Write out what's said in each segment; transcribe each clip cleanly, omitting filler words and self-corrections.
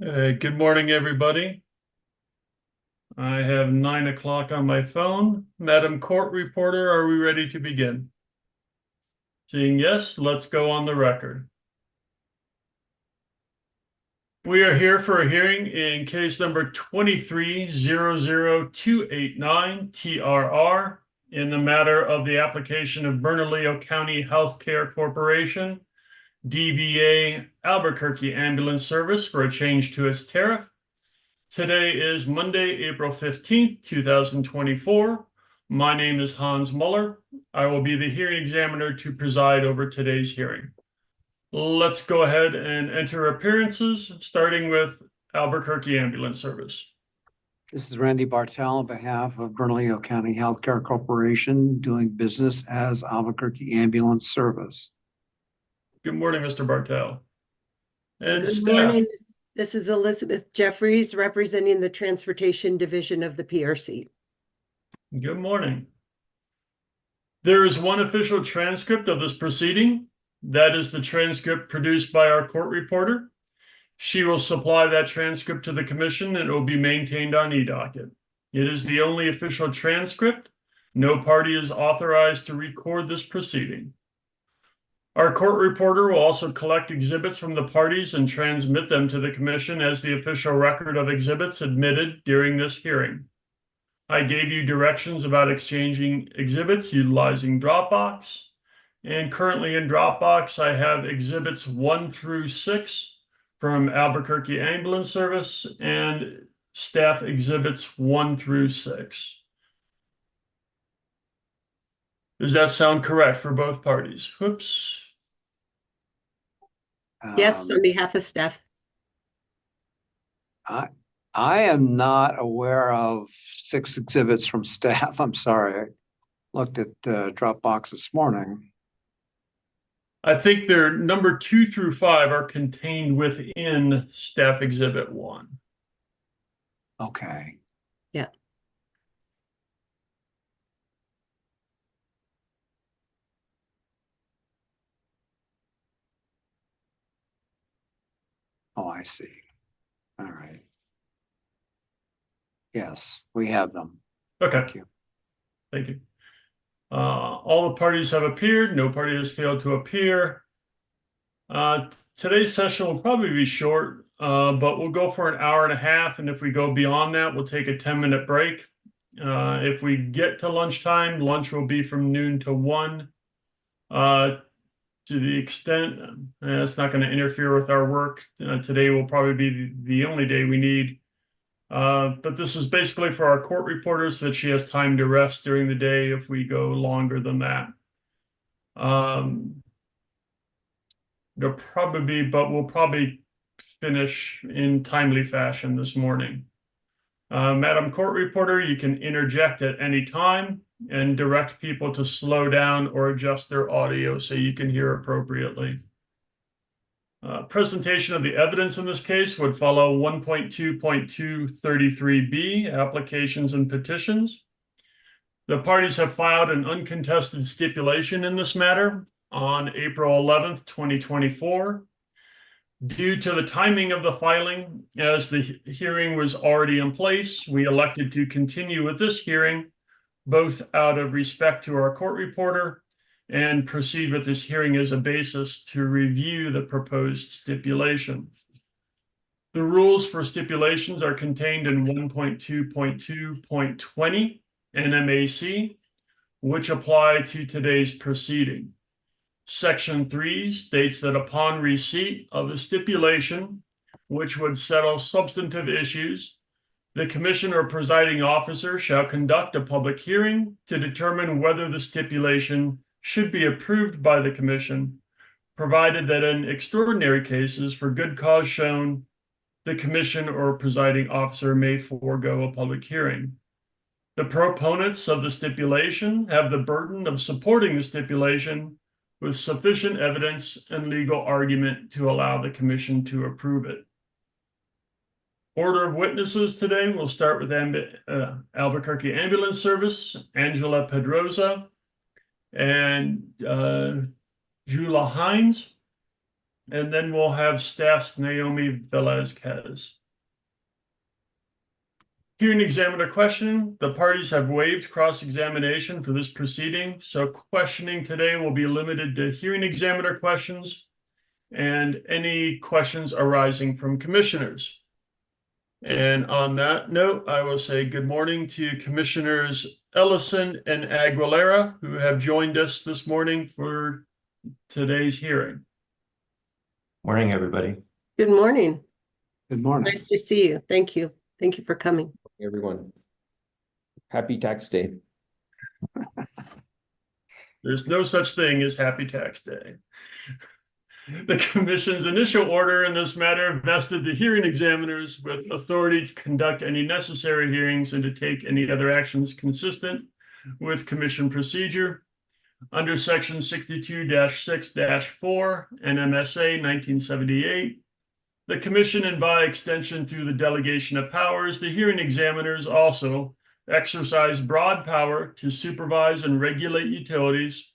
Good morning, everybody. I have 9 o'clock on my phone. Madam Court Reporter, are we ready to begin? Seeing yes, let's go on the record. We are here for a hearing in case number 23-00289 TRR in the matter of the application of Bernalillo County Healthcare Corporation, DBA Albuquerque Ambulance Service for a change to its tariff. Today is Monday, April 15th, 2024. My name is Hans Muller. I will be the hearing examiner to preside over today's hearing. Let's go ahead and enter appearances, starting with Albuquerque Ambulance Service. This is Randy Bartel on behalf of Bernalillo County Healthcare Corporation, doing business as Albuquerque Ambulance Service. Good morning, Mr. Bartel. And Good staff. morning. This is Elizabeth Jeffries representing the Transportation Division of the PRC. Good morning. There is one official transcript of this proceeding. That is the transcript produced by our court reporter. She will supply that transcript to the commission and it will be maintained on eDocket. It is the only official transcript. No party is authorized to record this proceeding. Our court reporter will also collect exhibits from the parties and transmit them to the commission as the official record of exhibits admitted during this hearing. I gave you directions about exchanging exhibits utilizing Dropbox. And currently in Dropbox, I have exhibits 1 through 6 from Albuquerque Ambulance Service and staff exhibits 1 through 6. Does that sound correct for both parties? Whoops. Yes, on behalf of staff. I am not aware of 6 exhibits from staff. I'm sorry. I looked at Dropbox this morning. I think their number 2 through 5 are contained within staff exhibit 1. Okay. Yeah. Oh, I see. All right. Yes, we have them. Okay. Thank you. Thank you. All the parties have appeared. No party has failed to appear. Today's session will probably be short, but we'll go for an hour and a half. And if we go beyond that, we'll take a 10-minute break. If we get to lunchtime, lunch will be from noon to 1. To the extent it's not going to interfere with our work. Today will probably be the only day we need. But this is basically for our court reporters so that she has time to rest during the day if we go longer than that. We'll probably finish in timely fashion this morning. Madam Court Reporter, you can interject at any time and direct people to slow down or adjust their audio so you can hear appropriately. Presentation of the evidence in this case would follow 1.2.233B, applications and petitions. The parties have filed an uncontested stipulation in this matter on April 11th, 2024. Due to the timing of the filing, as the hearing was already in place, we elected to continue with this hearing, both out of respect to our court reporter and proceed with this hearing as a basis to review the proposed stipulation. The rules for stipulations are contained in 1.2.2.20 NMAC, which apply to today's proceeding. Section 3 states that upon receipt of a stipulation, which would settle substantive issues, the commission or presiding officer shall conduct a public hearing to determine whether the stipulation should be approved by the commission, provided that in extraordinary cases for good cause shown, the commission or presiding officer may forego a public hearing. The proponents of the stipulation have the burden of supporting the stipulation with sufficient evidence and legal argument to allow the commission to approve it. Order of witnesses today, we'll start with Albuquerque Ambulance Service, Angela Pedroza, and Jula Hines. And then we'll have staff's Naomi Velazquez. Hearing examiner question, the parties have waived cross-examination for this proceeding, so questioning today will be limited to hearing examiner questions and any questions arising from commissioners. And on that note, I will say good morning to Commissioners Ellison and Aguilera, who have joined us this morning for today's hearing. Morning, everybody. Good morning. Good morning. Nice to see you. Thank you. Thank you for coming. Everyone. Happy tax day. There's no such thing as Happy Tax Day. The Commission's initial order in this matter vested the hearing examiners with authority to conduct any necessary hearings and to take any other actions consistent with Commission procedure. Under Section 62-6-4 NMSA 1978, the Commission, and by extension through the delegation of powers, the hearing examiners also exercise broad power to supervise and regulate utilities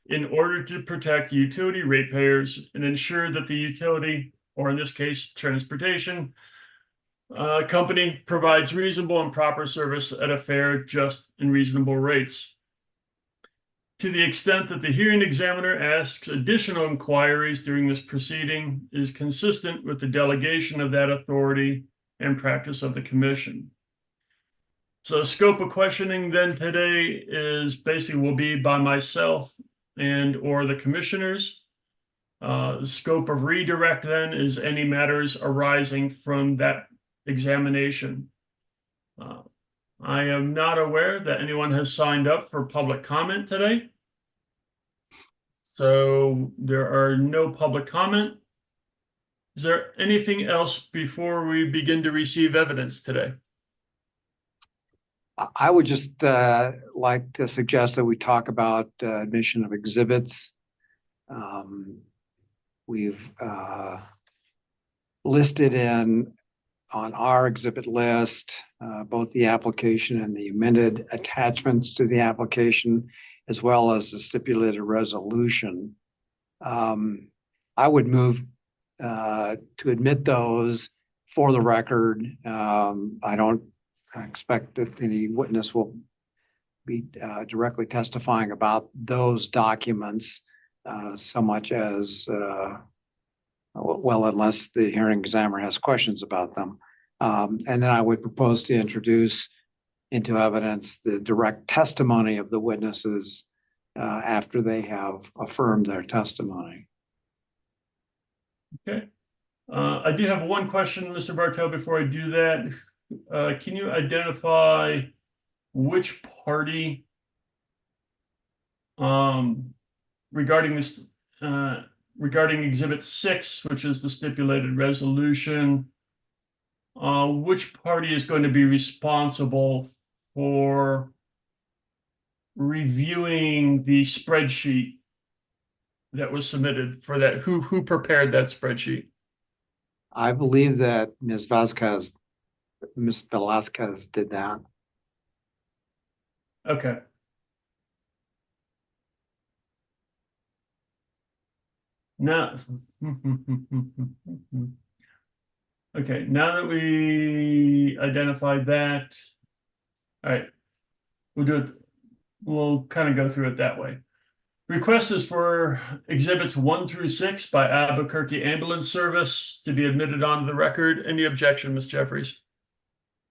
in order to protect utility ratepayers and ensure that the utility, or in this case, transportation company, provides reasonable and proper service at a fair, just, and reasonable rates. To the extent that the hearing examiner asks additional inquiries during this proceeding is consistent with the delegation of that authority and practice of the Commission. So the scope of questioning then today is basically will be by myself and or the commissioners. The scope of redirect then is any matters arising from that examination. I am not aware that anyone has signed up for public comment today. So there are no public comment. Is there anything else before we begin to receive evidence today? I would just like to suggest that we talk about admission of exhibits. We've listed on our exhibit list both the application and the amended attachments to the application, as well as the stipulated resolution. I would move to admit those for the record. I don't expect that any witness will be directly testifying about those documents so much as, well, unless the hearing examiner has questions about them. And then I would propose to introduce into evidence the direct testimony of the witnesses after they have affirmed their testimony. Okay. I do have one question, Mr. Bartel, before I do that. Can you identify which party regarding this regarding Exhibit 6, which is the stipulated resolution, which party is going to be responsible for reviewing the spreadsheet that was submitted for that? Who prepared that spreadsheet? I believe that Ms. Velazquez did that. Okay. Now, okay, now that we identified that, all right, we'll do it. We'll kind of go through it that way. Request is for exhibits 1 through 6 by Albuquerque Ambulance Service to be admitted onto the record. Any objection, Ms. Jeffries?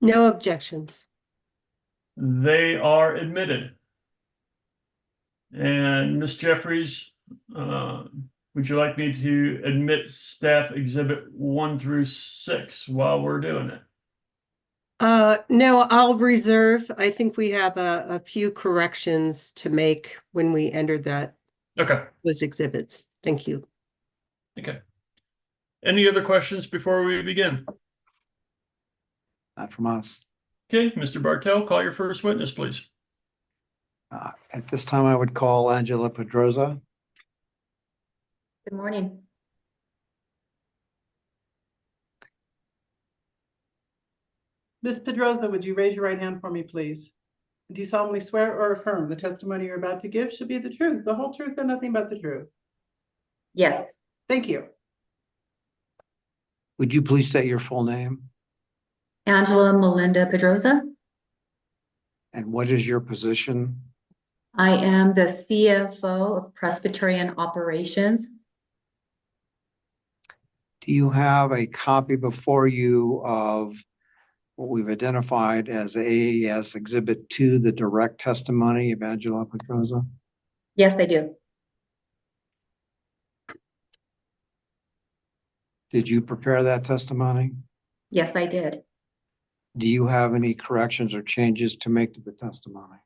No objections. They are admitted. And Ms. Jeffries, would you like me to admit staff exhibit 1 through 6 while we're doing it? No, I'll reserve. I think we have a few corrections to make when we entered Okay. those exhibits. Thank you. Okay. Any other questions before we begin? Not from us. Okay, Mr. Bartel, call your first witness, please. At this time, I would call Angela Pedroza. Good morning. Ms. Pedroza, would you raise your right hand for me, please? Do you solemnly swear or affirm the testimony you're about to give should be the truth, the whole truth, and nothing but the truth? Yes, Thank you. Would you please state your full name? Angela Melinda Pedroza. And what is your position? I am the CFO of Presbyterian Operations. Do you have a copy before you of what we've identified as AAS Exhibit 2, the direct testimony of Angela Pedroza? Yes, I do. Did you prepare that testimony? Yes, I did. Do you have any corrections or changes to make to the testimony?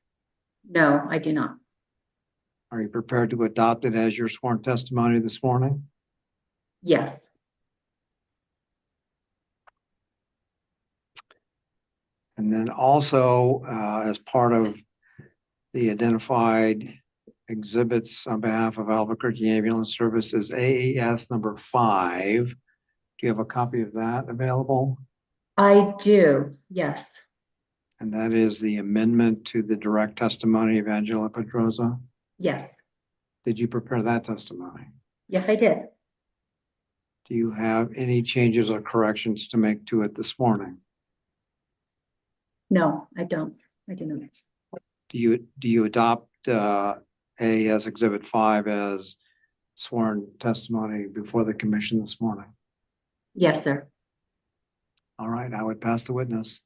No, I do not. Are you prepared to adopt it as your sworn testimony this morning? Yes. And then also, as part of the identified exhibits on behalf of Albuquerque Ambulance Services, AAS number 5. Do you have a copy of that available? I do. Yes. And that is the amendment to the direct testimony of Angela Pedroza. Yes. Did you prepare that testimony? Yes, I did. Do you have any changes or corrections to make to it this morning? No, I don't. I do not. Do you adopt AAS Exhibit 5 as sworn testimony before the commission this morning? Yes, sir. All right, I would pass the witness.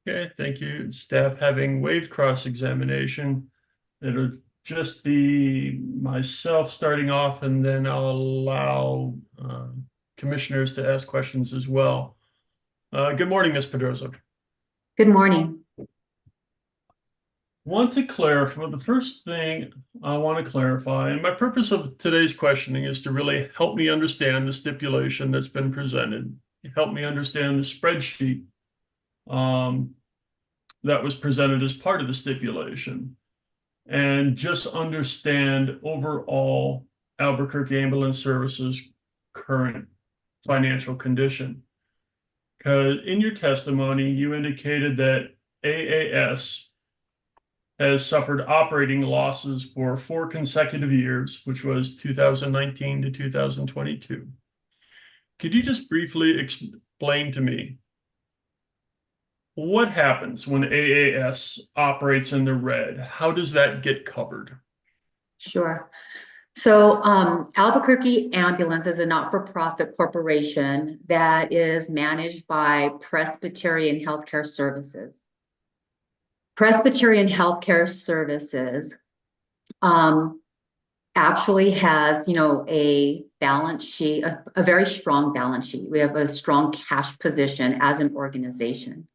Okay, thank you. Staff having waived cross-examination, it'll just be myself starting off, and then I'll allow commissioners to ask questions as well. Good morning, Ms. Pedroza. Good morning. Want to clarify, the first thing I want to clarify, and my purpose of today's questioning is to really help me understand the stipulation that's been presented, help me understand the spreadsheet that was presented as part of the stipulation, and just understand overall Albuquerque Ambulance Services' current financial condition. Because in your testimony, you indicated that AAS has suffered operating losses for 4 consecutive years, which was 2019 to 2022. Could you just briefly explain to me what happens when AAS operates in the red? How does that get covered? Sure. So Albuquerque Ambulance is a not-for-profit corporation that is managed by Presbyterian Healthcare Services. Presbyterian Healthcare Services actually has, a balance sheet, a very strong balance sheet. We have a strong cash position as an organization.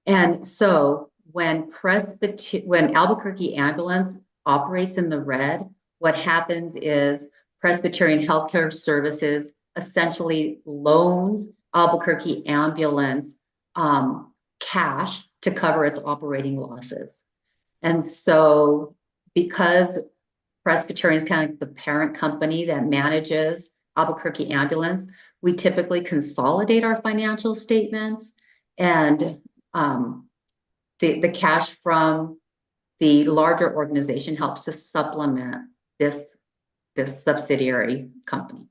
And so when Albuquerque Ambulance operates in the red, what happens is Presbyterian Healthcare Services essentially loans Albuquerque Ambulance cash to cover its operating losses. And so because Presbyterian is kind of like the parent company that manages Albuquerque Ambulance, we typically consolidate our financial statements, and the cash from the larger organization helps to supplement this subsidiary company.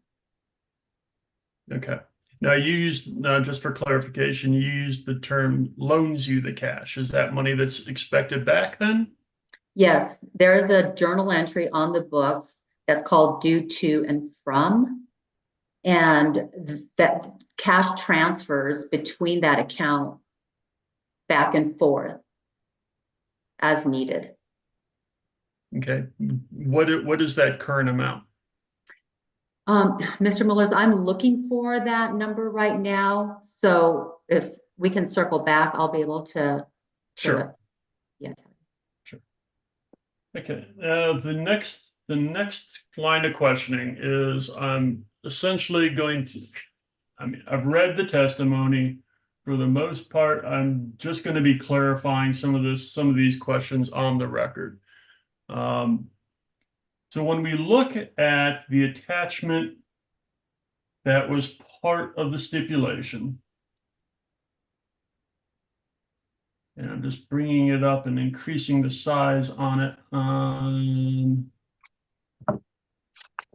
Okay. Now you used, just for clarification, you used the term loans you the cash. Is that money that's expected back then? Yes, there is a journal entry on the books that's called due to and from, and that cash transfers between that account back and forth as needed. Okay. What is that current amount? Mr. Mullers, I'm looking for that number right now. So if we can circle back, I'll be able to Sure. Yeah. Sure. Okay. The next line of questioning is I'm essentially going to, I've read the testimony. For the most part, I'm just going to be clarifying some of these questions on the record. So when we look at the attachment that was part of the stipulation, and I'm just bringing it up and increasing the size on it.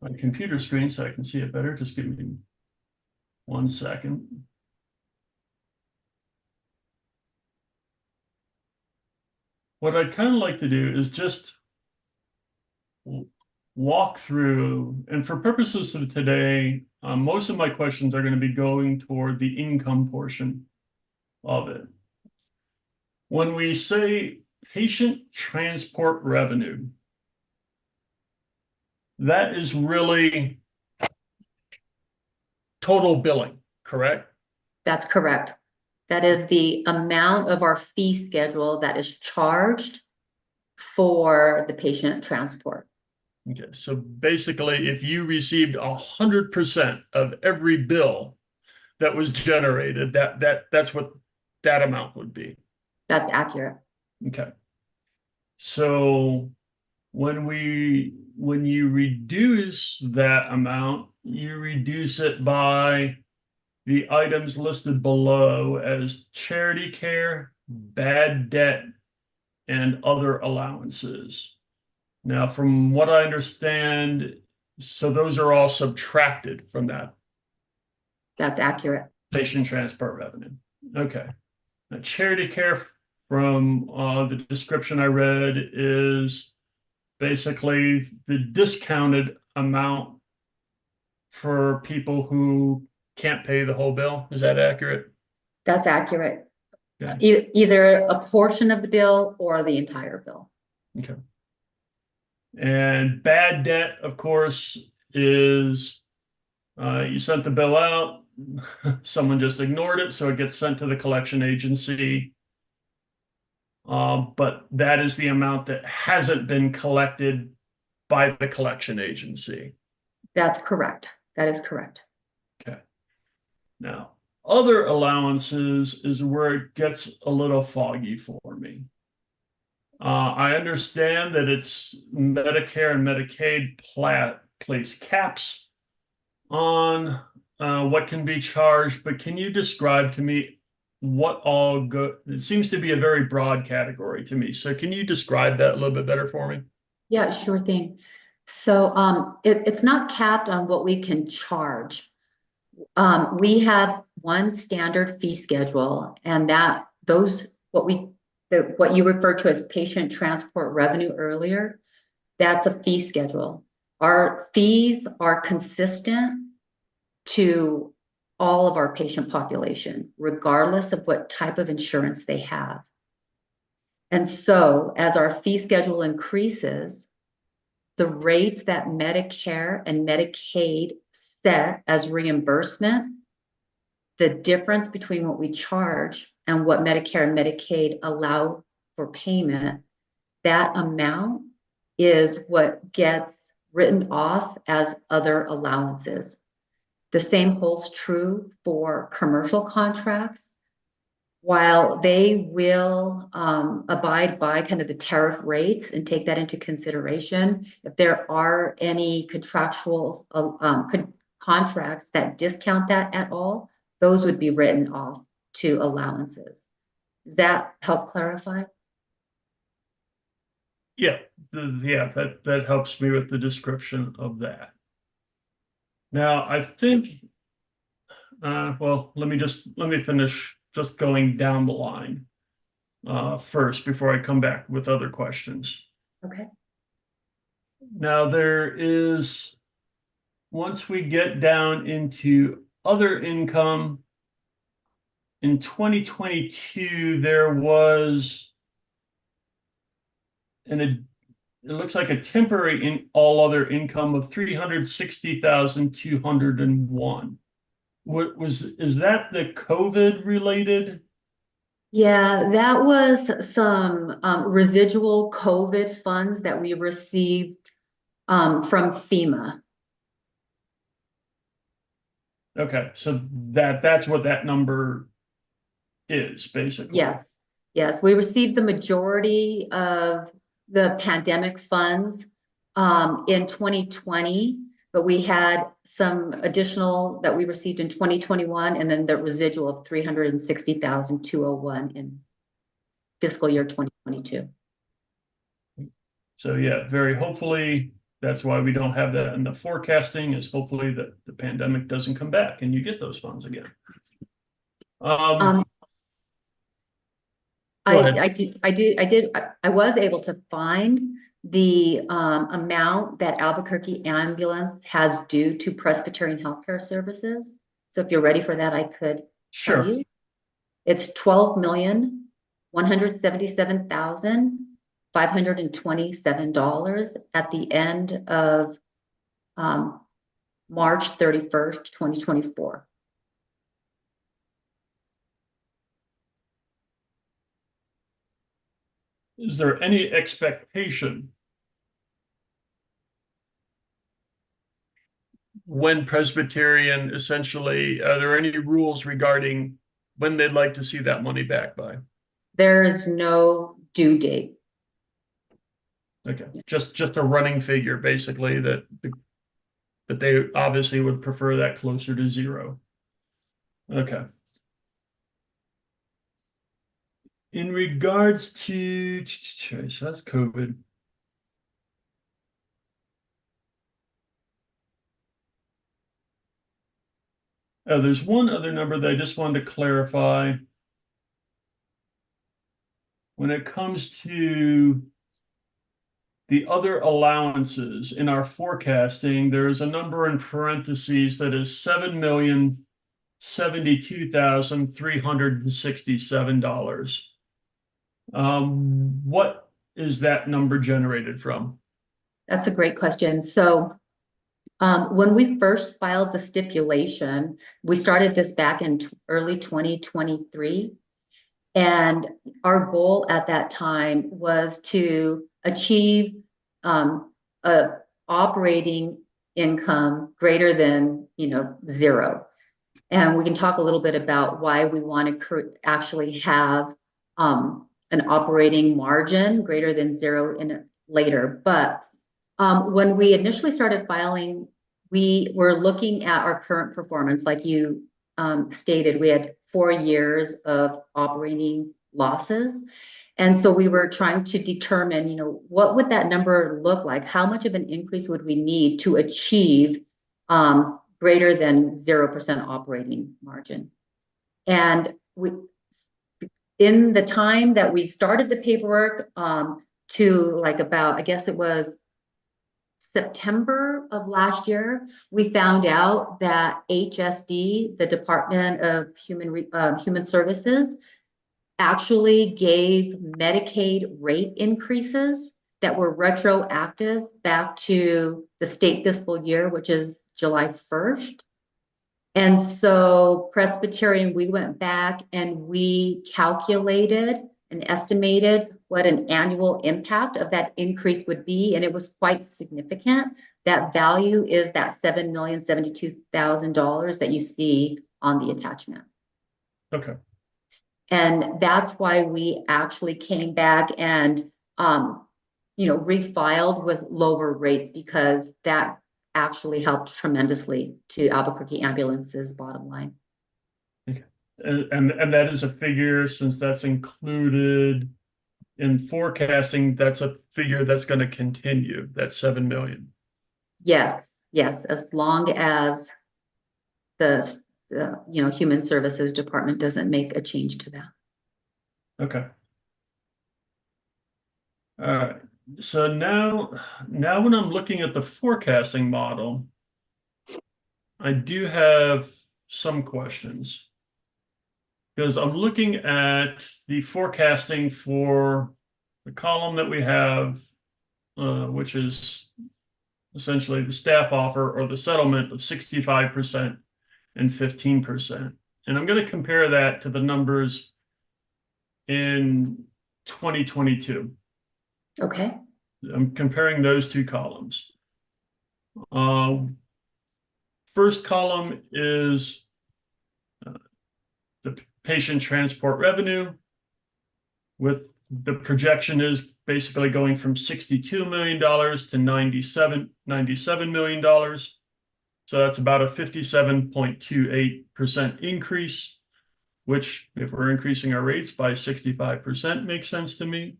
my computer screen so I can see it better. Just give me 1 second. What I'd kind of like to do is just walk through, and for purposes of today, most of my questions are going to be going toward the income portion of it. When we say patient transport revenue, that is really total billing, correct? That's correct. That is the amount of our fee schedule that is charged for the patient transport. Okay, so basically, if you received 100% of every bill that was generated, that's what that amount would be. That's accurate. Okay. So when you reduce that amount, you reduce it by the items listed below as charity care, bad debt, and other allowances. Now, from what I understand, so those are all subtracted from that That's accurate. patient transport revenue. Okay. Now, charity care from the description I read is basically the discounted amount for people who can't pay the whole bill. Is that accurate? That's accurate. Okay. Either a portion of the bill or the entire bill. Okay. And bad debt, of course, is you sent the bill out, someone just ignored it, so it gets sent to the collection agency. But that is the amount that hasn't been collected by the collection agency. That's correct. That is correct. Okay. Now, other allowances is where it gets a little foggy for me. I understand that it's Medicare and Medicaid place caps on what can be charged, but can you describe to me what all go? It seems to be a very broad category to me. So can you describe that a little bit better for me? Yeah, sure thing. So it's not capped on what we can charge. We have one standard fee schedule, and what you referred to as patient transport revenue earlier, that's a fee schedule. Our fees are consistent to all of our patient population, regardless of what type of insurance they have. And so as our fee schedule increases, the rates that Medicare and Medicaid set as reimbursement, the difference between what we charge and what Medicare and Medicaid allow for payment, that amount is what gets written off as other allowances. The same holds true for commercial contracts. While they will abide by kind of the tariff rates and take that into consideration, if there are any contractual contracts that discount that at all, those would be written off to allowances. Does that help clarify? Yeah, that helps me with the description of that. Now, I think, well, let me finish just going down the line first before I come back with other questions. Okay. Now, once we get down into other income, in 2022, there was it looks like a temporary all other income of 360,201. Is that the COVID related? Yeah, that was some residual COVID funds that we received from FEMA. Okay, so that's what that number is basically. Yes, we received the majority of the pandemic funds in 2020, but we had some additional that we received in 2021, and then the residual of 360,201 in fiscal year 2022. So yeah, very hopefully that's why we don't have that in the forecasting, is hopefully that the pandemic doesn't come back and you get those funds again. Um, Go ahead. I was able to find the amount that Albuquerque ambulance has due to Presbyterian Healthcare Services. So if you're ready for that, I could tell Sure. you. It's $12,177,527 at the end of March 31st, 2024. Is there any expectation when Presbyterian, essentially, are there any rules regarding when they'd like to see that money back by? There is no due date. Okay, just a running figure, basically, that they obviously would prefer that closer to zero. Okay. In regards to, so that's COVID. Oh, there's one other number that I just wanted to clarify. When it comes to the other allowances in our forecasting, there is a number in parentheses that is $7,072,367. What is that number generated from? That's a great question. So when we first filed the stipulation, we started this back in early 2023. And our goal at that time was to achieve a operating income greater than, zero. And we can talk a little bit about why we want to actually have an operating margin greater than zero later. But when we initially started filing, we were looking at our current performance. Like you stated, we had 4 years of operating losses. And so we were trying to determine, what would that number look like? How much of an increase would we need to achieve greater than 0% operating margin? And in the time that we started the paperwork to about, I guess it was September of last year, we found out that HSD, the Department of Human Services, actually gave Medicaid rate increases that were retroactive back to the state fiscal year, which is July 1st. And so Presbyterian, we went back and we calculated and estimated what an annual impact of that increase would be. And it was quite significant. That value is that $7,072,000 that you see on the attachment. Okay. And that's why we actually came back and, refiled with lower rates, because that actually helped tremendously to Albuquerque Ambulance's bottom line. Okay. And that is a figure, since that's included in forecasting, that's a figure that's going to continue, that's 7 million. Yes, as long as the Human Services Department doesn't make a change to that. Okay. All right. So now when I'm looking at the forecasting model, I do have some questions, because I'm looking at the forecasting for the column that we have, which is essentially the staff offer or the settlement of 65% and 15%. And I'm going to compare that to the numbers in 2022. Okay. I'm comparing those two columns. First column is the patient transport revenue, with the projection is basically going from $62 million to $97 million. So that's about a 57.28% increase, which, if we're increasing our rates by 65%, makes sense to me.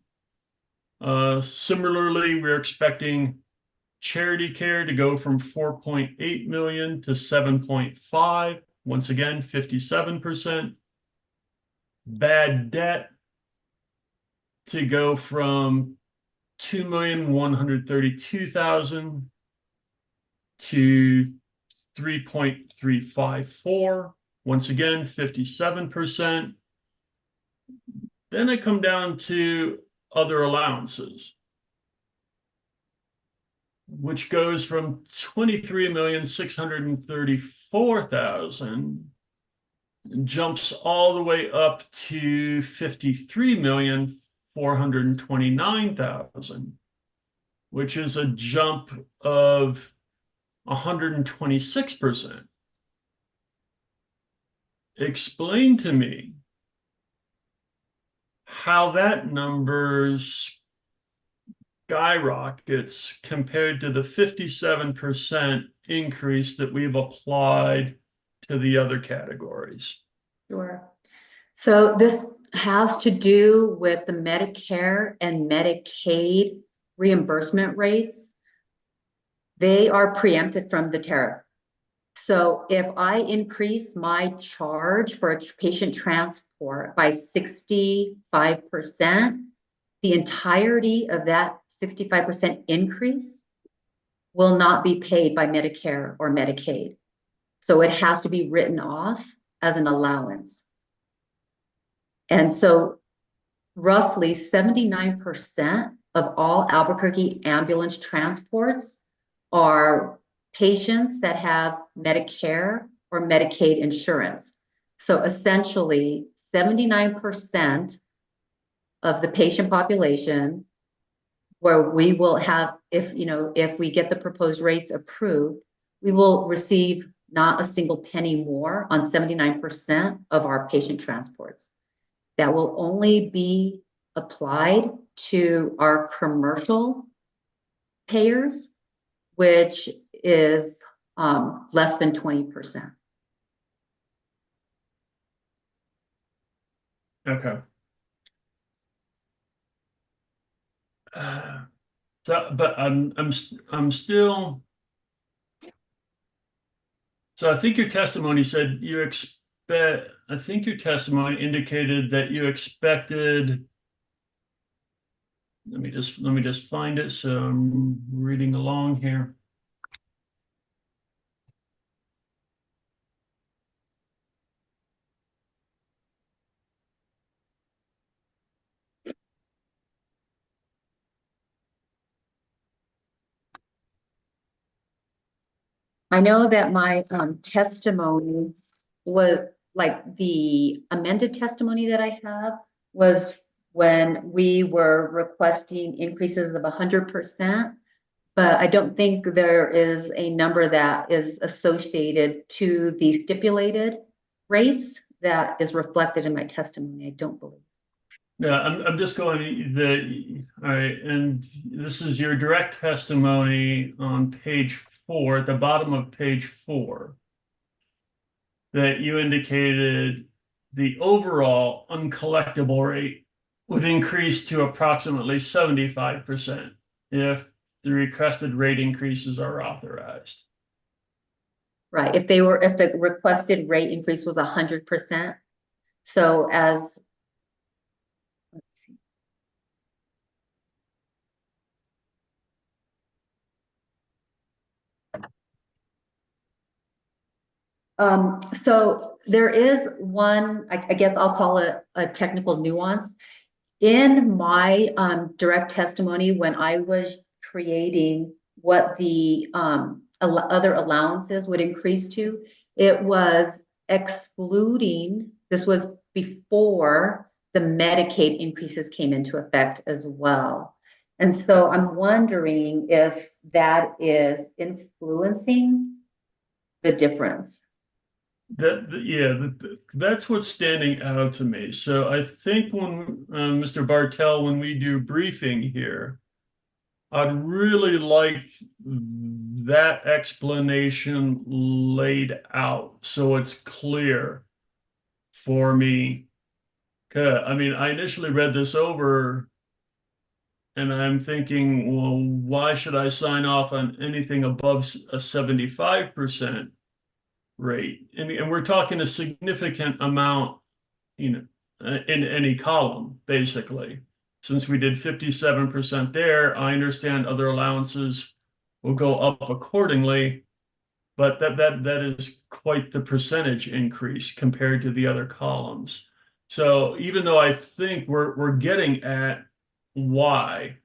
Similarly, we're expecting charity care to go from 4.8 million to 7.5. Once again, 57%. Bad debt to go from 2,132,000 to 3.354. Once again, 57%. Then I come down to other allowances, which goes from 23,634,000, jumps all the way up to 53,429,000, which is a jump of 126%. Explain to me how that number skyrockets compared to the 57% increase that we've applied to the other categories. Sure. So this has to do with the Medicare and Medicaid reimbursement rates. They are preempted from the tariff. So if I increase my charge for a patient transport by 65%, the entirety of that 65% increase will not be paid by Medicare or Medicaid. So it has to be written off as an allowance. And so roughly 79% of all Albuquerque ambulance transports are patients that have Medicare or Medicaid insurance. So essentially 79% of the patient population where we will have, if we get the proposed rates approved, we will receive not a single penny more on 79% of our patient transports. That will only be applied to our commercial payers, which is less than 20%. Okay. But I'm still. So I think your testimony said you expect. I think your testimony indicated that you expected. Let me just find it. So I'm reading along here. I know that my testimony was like the amended testimony that I have was when we were requesting increases of 100%, but I don't think there is a number that is associated to the stipulated rates that is reflected in my testimony. I don't believe. Yeah, I'm just going all right, and this is your direct testimony on page 4, at the bottom of page 4, that you indicated the overall uncollectible rate would increase to approximately 75% if the requested rate increases are authorized. Right, if the requested rate increase was 100%. So as let's see. So there is one, I guess I'll call it a technical nuance. In my direct testimony, when I was creating what the other allowances would increase to, it was excluding, this was before the Medicaid increases came into effect as well. And so I'm wondering if that is influencing the difference. That's what's standing out to me. So I think when Mr. Bartell, when we do briefing here, I'd really like that explanation laid out so it's clear for me. I mean, I initially read this over and I'm thinking, well, why should I sign off on anything above a 75% rate? And we're talking a significant amount, you know, in any column, basically. Since we did 57% there, I understand other allowances will go up accordingly, but that is quite the percentage increase compared to the other columns. So even though I think we're getting at why,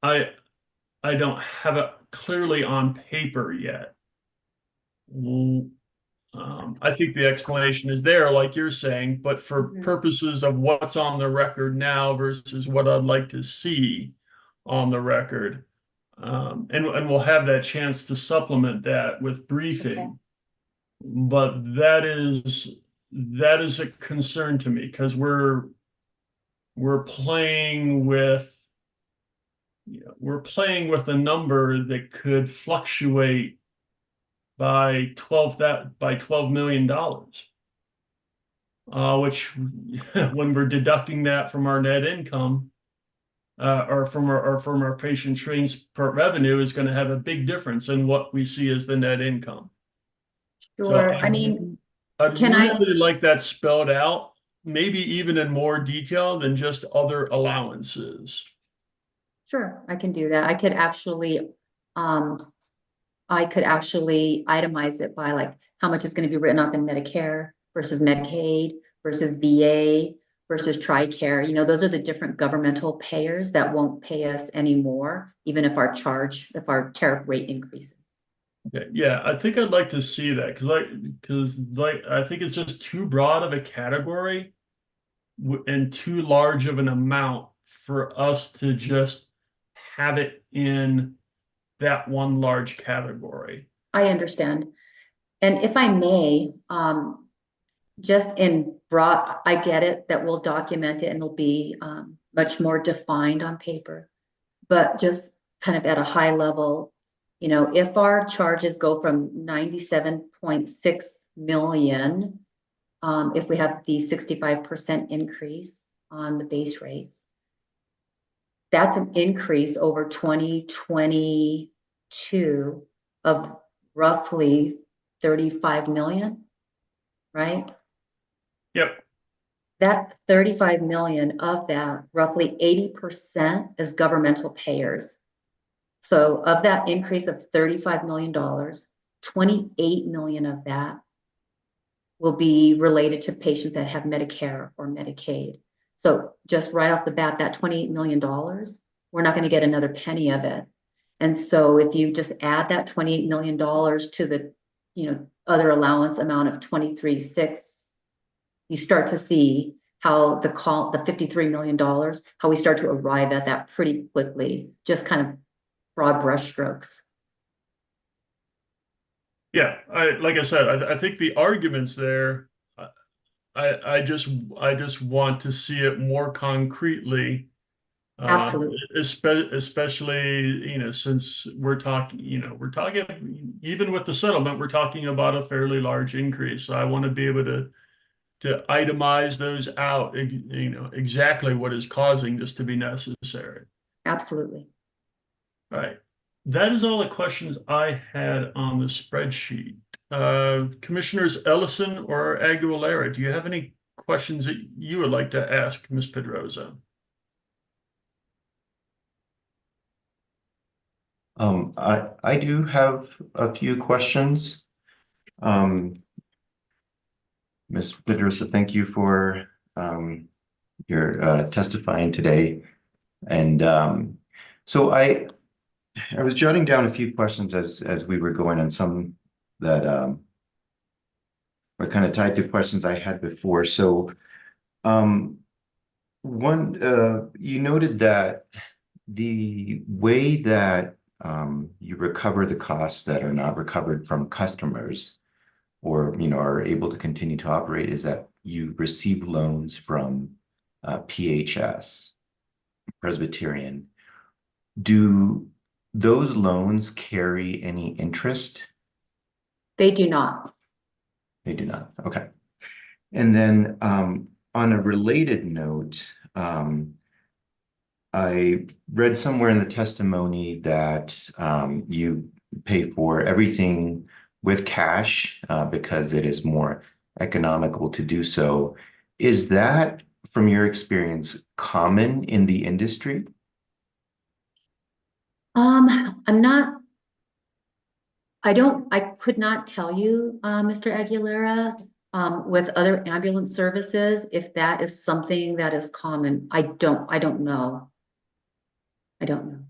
I I don't have it clearly on paper yet. I think the explanation is there, like you're saying, but for Mhm. purposes of what's on the record now versus what I'd like to see on the record. And we'll have that chance to supplement that with briefing. But that is a concern to me because we're playing with we're playing with a number that could fluctuate by $12 million, which when we're deducting that from our net income, or from our patient transport revenue is going to have a big difference in what we see as the net income. So Sure. I mean, I'd can I? really like that spelled out, maybe even in more detail than just other allowances. Sure, I can do that. I could actually itemize it by like how much is going to be written off in Medicare versus Medicaid versus VA versus TRICARE. You know, those are the different governmental payers that won't pay us anymore, even if if our tariff rate increases. Okay, yeah, I think I'd like to see that because I think it's just too broad of a category and too large of an amount for us to just have it in that one large category. I understand. And if I may, just in broad, I get it that we'll document it and it'll be much more defined on paper. But just kind of at a high level, you know, if our charges go from 97.6 million, if we have the 65% increase on the base rates, that's an increase over 2022 of roughly 35 million, right? Yep. That 35 million of that, roughly 80% is governmental payers. So of that increase of $35 million, 28 million of that will be related to patients that have Medicare or Medicaid. So just right off the bat, that $28 million, we're not going to get another penny of it. And so if you just add that $28 million to the, you know, other allowance amount of 23.6, you start to see how the $53 million, how we start to arrive at that pretty quickly, just kind of broad brush strokes. Yeah, like I said, I think the arguments there. I just want to see it more concretely. Absolutely. Especially, you know, since we're talking even with the settlement, we're talking about a fairly large increase. So I want to be able to itemize those out, you know, exactly what is causing this to be necessary. Absolutely. All right. That is all the questions I had on the spreadsheet. Commissioners Ellison or Aguilera, do you have any questions that you would like to ask Ms. Pedrosa? I do have a few questions. Ms. Pedrosa, thank you for your testifying today. And so I was jotting down a few questions as we were going, and some that were kind of tied to questions I had before. So one, you noted that the way that you recover the costs that are not recovered from customers, or are able to continue to operate, is that you receive loans from PHS, Presbyterian. Do those loans carry any interest? They do not. They do not. Okay. And then on a related note, I read somewhere in the testimony that you pay for everything with cash because it is more economical to do so. Is that, from your experience, common in the industry? I'm not, I could not tell you, Mr. Aguilera, with other ambulance services, if that is something that is common. I don't know. I don't know.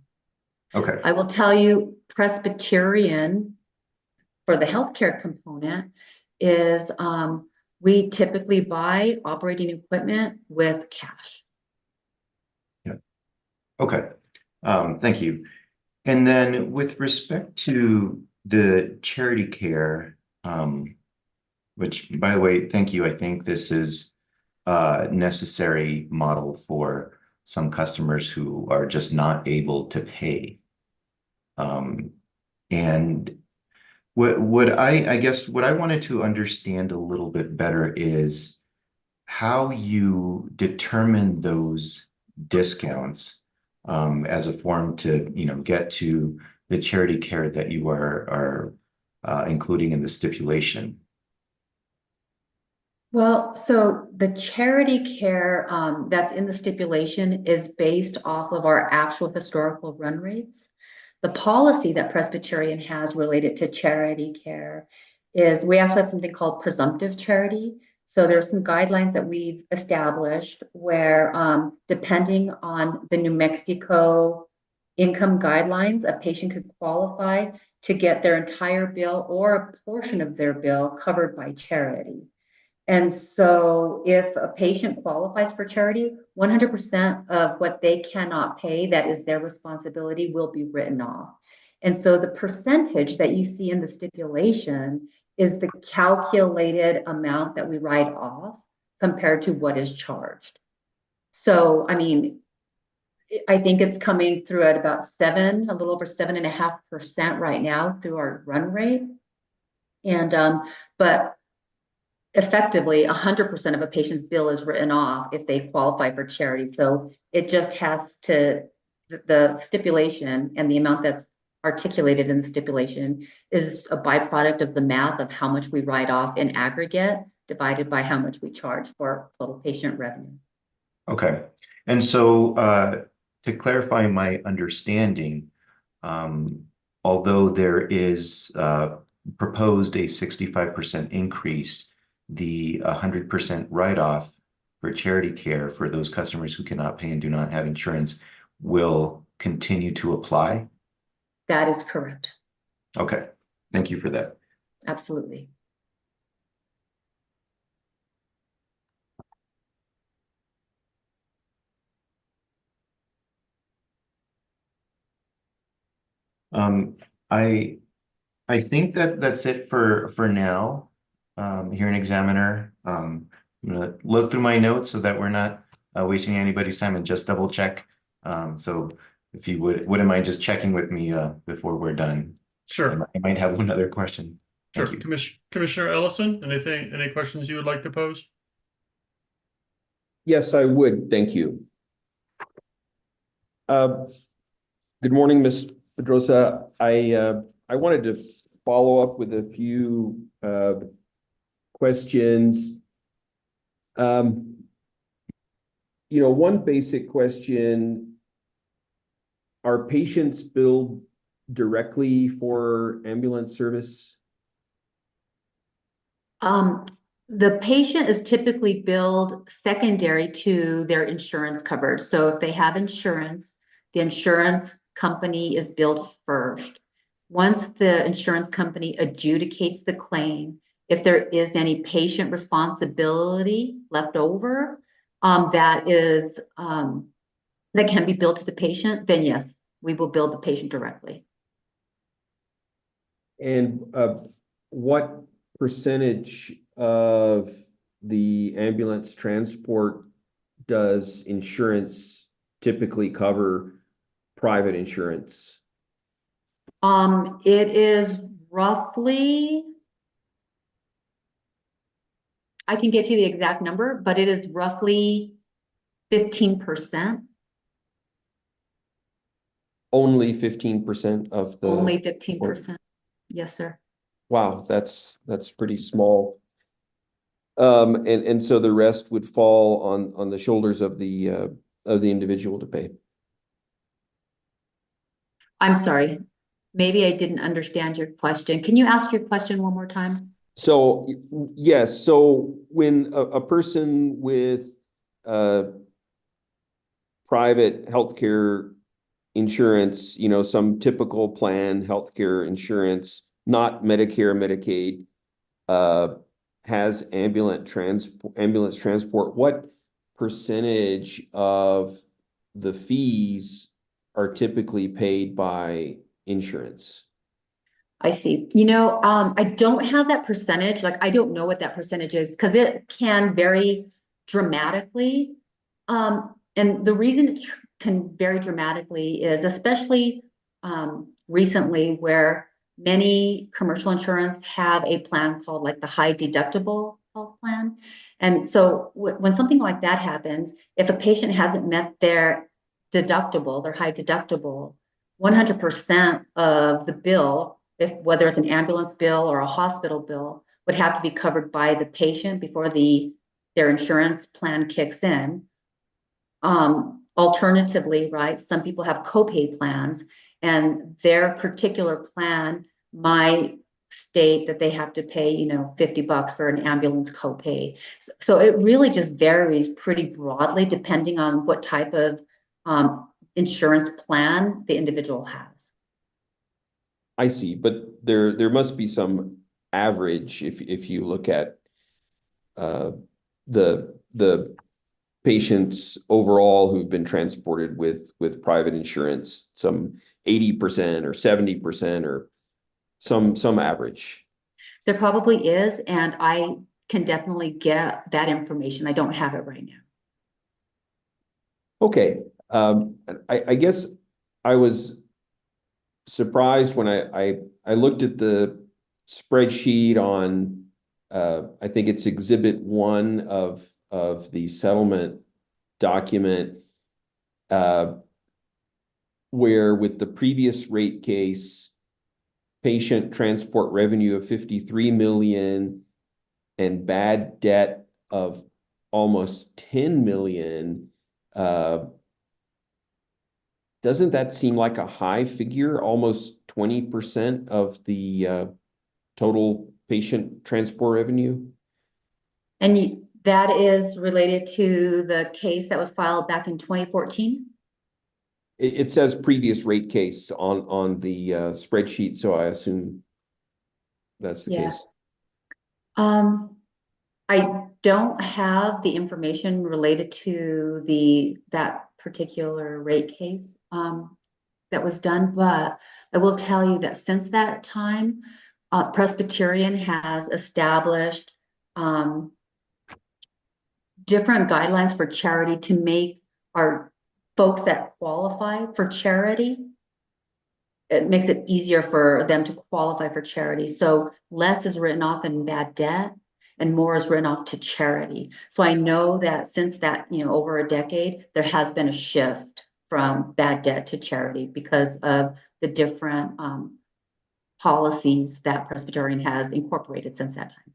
Okay. I will tell you Presbyterian for the healthcare component is, we typically buy operating equipment with cash. Okay. Thank you. And then with respect to the charity care, which, by the way, thank you. I think this is a necessary model for some customers who are just not able to pay. And I guess what I wanted to understand a little bit better is how you determine those discounts as a form to, get to the charity care that you are including in the stipulation. Well, so the charity care that's in the stipulation is based off of our actual historical run rates. The policy that Presbyterian has related to charity care is we actually have something called presumptive charity. So there are some guidelines that we've established where depending on the New Mexico income guidelines, a patient could qualify to get their entire bill or a portion of their bill covered by charity. And so if a patient qualifies for charity, 100% of what they cannot pay, that is their responsibility, will be written off. And so the percentage that you see in the stipulation is the calculated amount that we write off compared to what is charged. So, I mean, I think it's coming through at about a little over 7.5% right now through our run rate. And, but effectively 100% of a patient's bill is written off if they qualify for charity. So it just has to, the stipulation and the amount that's articulated in the stipulation is a byproduct of the math of how much we write off in aggregate divided by how much we charge for total patient revenue. Okay. And so to clarify my understanding, although there is proposed a 65% increase, the 100% write-off for charity care for those customers who cannot pay and do not have insurance will continue to apply? That is correct. Okay, thank you for that. Absolutely. I think that that's it for now. Here in Examiner, I'm gonna look through my notes so that we're not wasting anybody's time and just double check. So if you wouldn't mind just checking with me before we're done. Sure, I might have one other question. sure. Thank you. Commissioner Ellison, any questions you would like to pose? Yes, I would. Thank you. Good morning, Ms. Pedrosa. I wanted to follow up with a few questions. One basic question, are patients billed directly for ambulance service? The patient is typically billed secondary to their insurance coverage. So if they have insurance, the insurance company is billed first. Once the insurance company adjudicates the claim, if there is any patient responsibility left over, that can be billed to the patient, then yes, we will bill the patient directly. And what percentage of the ambulance transport does insurance typically cover private insurance? It is roughly, I can get you the exact number, but it is roughly 15%. Only 15% of the. Only 15%. Yes, sir. Wow, that's pretty small. And so the rest would fall on the shoulders of the individual to pay. I'm sorry. Maybe I didn't understand your question. Can you ask your question one more time? So yes, so when a person with private healthcare insurance, some typical plan healthcare insurance, not Medicare, Medicaid, has ambulance transport, what percentage of the fees are typically paid by insurance? I see. I don't have that percentage. Like, I don't know what that percentage is because it can vary dramatically. And the reason it can vary dramatically is especially recently where many commercial insurance have a plan called like the high deductible health plan. And so when something like that happens, if a patient hasn't met their deductible, their high deductible, 100% of the bill, if whether it's an ambulance bill or a hospital bill, would have to be covered by the patient before their insurance plan kicks in. Alternatively, right, some people have copay plans and their particular plan might state that they have to pay, $50 for an ambulance copay. So it really just varies pretty broadly depending on what type of insurance plan the individual has. I see, but there must be some average if you look at the patients overall who've been transported with private insurance, some 80% or 70% or some average. There probably is, and I can definitely get that information. I don't have it right now. Okay, I guess I was surprised when I looked at the spreadsheet on I think it's Exhibit 1 of the settlement document, where with the previous rate case, patient transport revenue of 53 million and bad debt of almost 10 million. Doesn't that seem like a high figure? Almost 20% of the total patient transport revenue? And that is related to the case that was filed back in 2014? It says previous rate case on the spreadsheet, so I assume that's the Yeah. case. I don't have the information related to that particular rate case that was done, but I will tell you that since that time, Presbyterian has established different guidelines for charity to make our folks that qualify for charity, it makes it easier for them to qualify for charity. So less is written off in bad debt and more is written off to charity. So I know that since that, over a decade, there has been a shift from bad debt to charity because of the different policies that Presbyterian has incorporated since that time.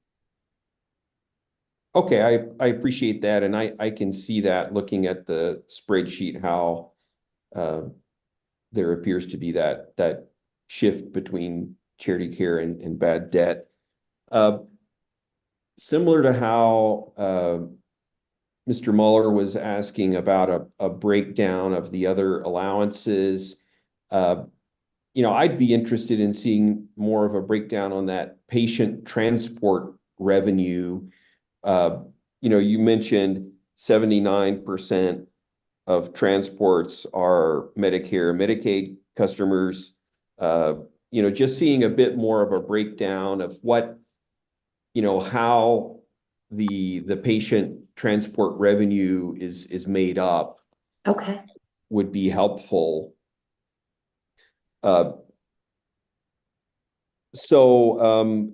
Okay, I appreciate that, and I can see that looking at the spreadsheet how there appears to be that shift between charity care and bad debt. Similar to how Mr. Mueller was asking about a breakdown of the other allowances, I'd be interested in seeing more of a breakdown on that patient transport revenue. You mentioned 79% of transports are Medicare, Medicaid customers. Just seeing a bit more of a breakdown of what, how the patient transport revenue is made up. Okay. Would be helpful. So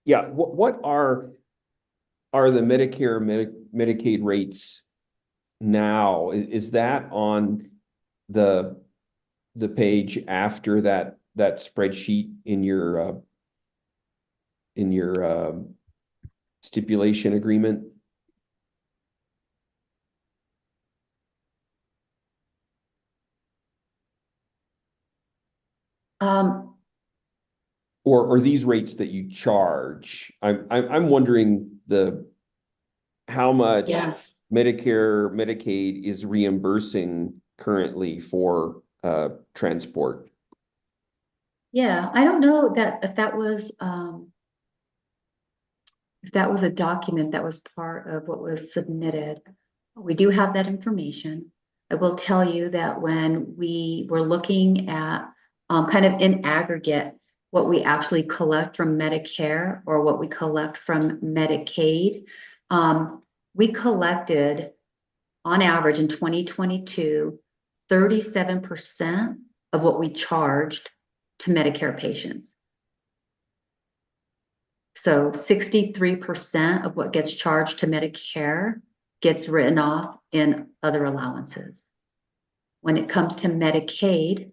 yeah, what are the Medicare, Medicaid rates now? Is that on the page after that spreadsheet in your stipulation agreement? Or these rates that you charge? I'm wondering how much Yeah. Medicare, Medicaid is reimbursing currently for transport. Yeah, I don't know if that was a document that was part of what was submitted. We do have that information. I will tell you that when we were looking at kind of in aggregate, what we actually collect from Medicare or what we collect from Medicaid, we collected on average in 2022, 37% of what we charged to Medicare patients. So 63% of what gets charged to Medicare gets written off in other allowances. When it comes to Medicaid,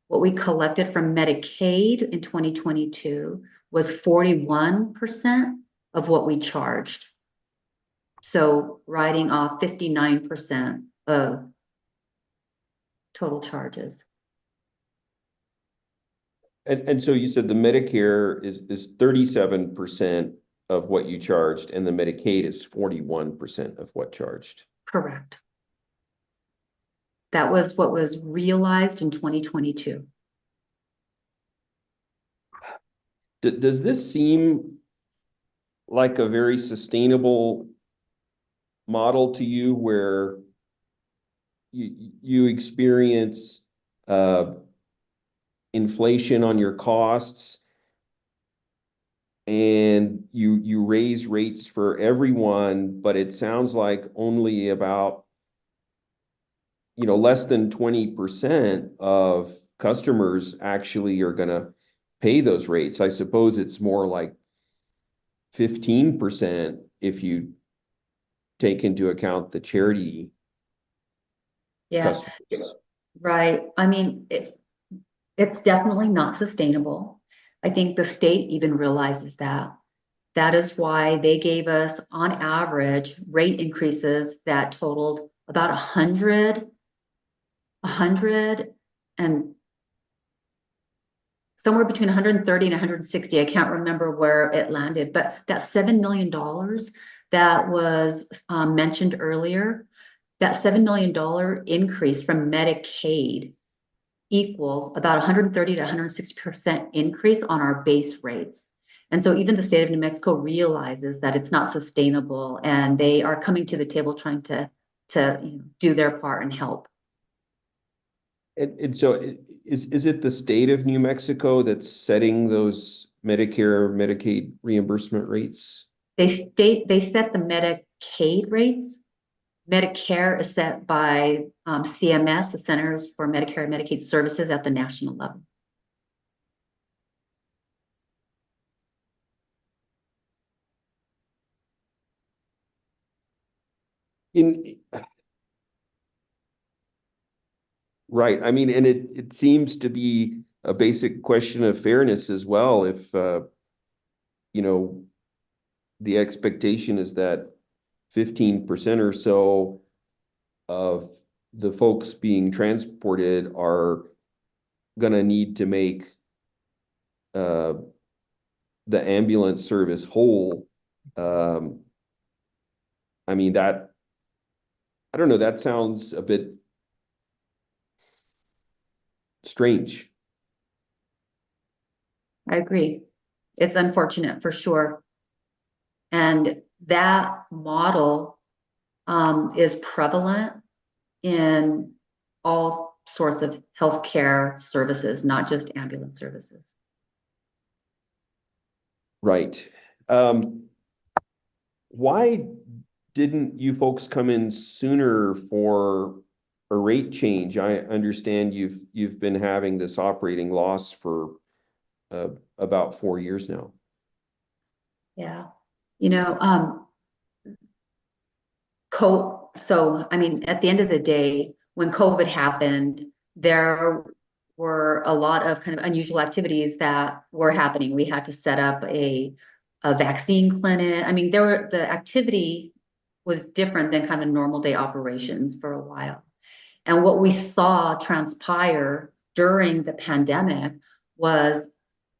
what we collected from Medicaid in 2022 was 41% of what we charged. So writing off 59% of total charges. And so you said the Medicare is 37% of what you charged, and the Medicaid is 41% of what charged. Correct. That was what was realized in 2022. Does this seem like a very sustainable model to you, where you experience inflation on your costs and you raise rates for everyone, but it sounds like only about less than 20% of customers actually are going to pay those rates? I suppose it's more like 15% if you take into account the charity customers. Right. I mean, it's definitely not sustainable. I think the state even realizes that. That is why they gave us, on average, rate increases that totaled about 100 and somewhere between 130 and 160. I can't remember where it landed, but that $7 million that was mentioned earlier, that $7 million increase from Medicaid equals about 130 to 160% increase on our base rates. And so even the state of New Mexico realizes that it's not sustainable, and they are coming to the table trying to do their part and help. And so is it the state of New Mexico that's setting those Medicare, Medicaid reimbursement rates? They set the Medicaid rates. Medicare is set by CMS, the Centers for Medicare and Medicaid Services, at the national level. Right. I mean, and it seems to be a basic question of fairness as well. If the expectation is that 15% or so of the folks being transported are going to need to make the ambulance service whole. I mean, I don't know, that sounds a bit strange. I agree. It's unfortunate for sure. And that model is prevalent in all sorts of healthcare services, not just ambulance services. Right. Why didn't you folks come in sooner for a rate change? I understand you've been having this operating loss for about 4 years now. Yeah. so, I mean, at the end of the day, when COVID happened, there were a lot of kind of unusual activities that were happening. We had to set up a vaccine clinic. I mean, the activity was different than kind of normal day operations for a while. And what we saw transpire during the pandemic was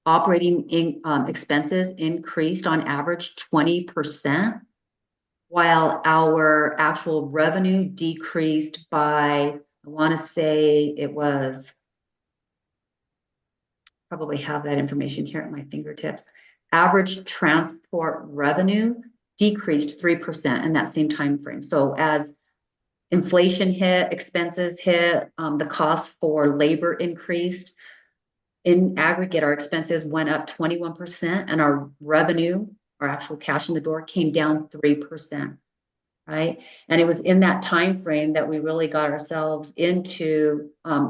operating expenses increased on average 20%, while our actual revenue decreased by, I want to say it was, probably have that information here at my fingertips. Average transport revenue decreased 3% in that same time frame. So as inflation hit, expenses hit, the cost for labor increased. In aggregate, our expenses went up 21% and our revenue, our actual cash in the door, came down 3%, right? And it was in that time frame that we really got ourselves into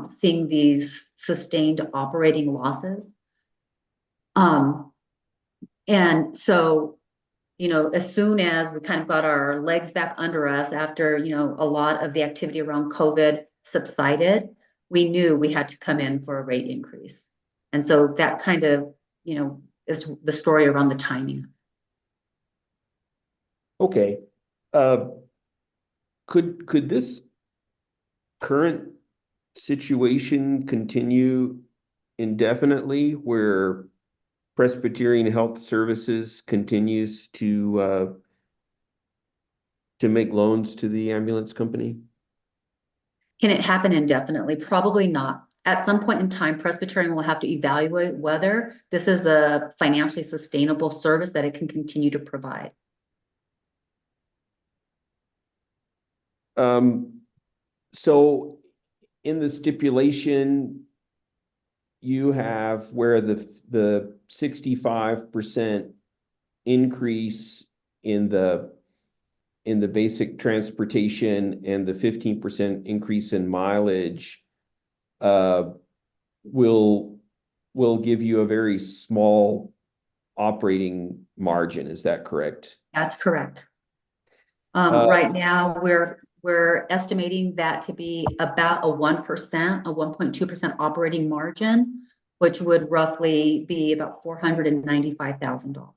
seeing these sustained operating losses. And so, you know, as soon as we kind of got our legs back under us after, you know, a lot of the activity around COVID subsided, we knew we had to come in for a rate increase. And so that kind of, you know, is the story around the timing. Okay. Could this current situation continue indefinitely where Presbyterian Health Services continues to make loans to the ambulance company? Can it happen indefinitely? Probably not. At some point in time, Presbyterian will have to evaluate whether this is a financially sustainable service that it can continue to provide. So in the stipulation, you have where the 65% increase in the basic transportation and the 15% increase in mileage will give you a very small operating margin. Is that correct? That's correct. Right now, we're estimating that to be about a 1%, a 1.2% operating margin, which would roughly be about $495,000.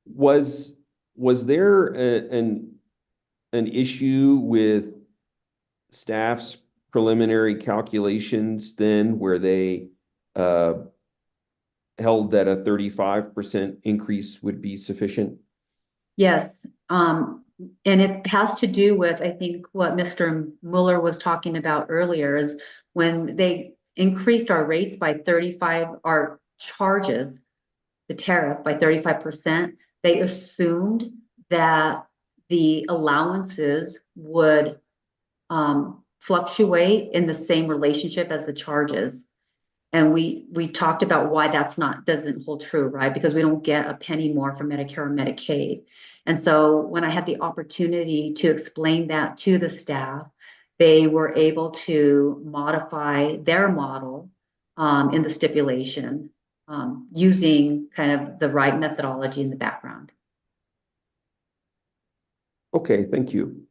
Was there an issue with staff's preliminary calculations then where they held that a 35% increase would be sufficient? Yes, and it has to do with, I think, what Mr. Mueller was talking about earlier is when they increased our rates by 35, our charges, the tariff by 35%, they assumed that the allowances would fluctuate in the same relationship as the charges. And we talked about why doesn't hold true, right? Because we don't get a penny more from Medicare or Medicaid. And so when I had the opportunity to explain that to the staff, they were able to modify their model in the stipulation using kind of the right methodology in the background. Okay, thank you.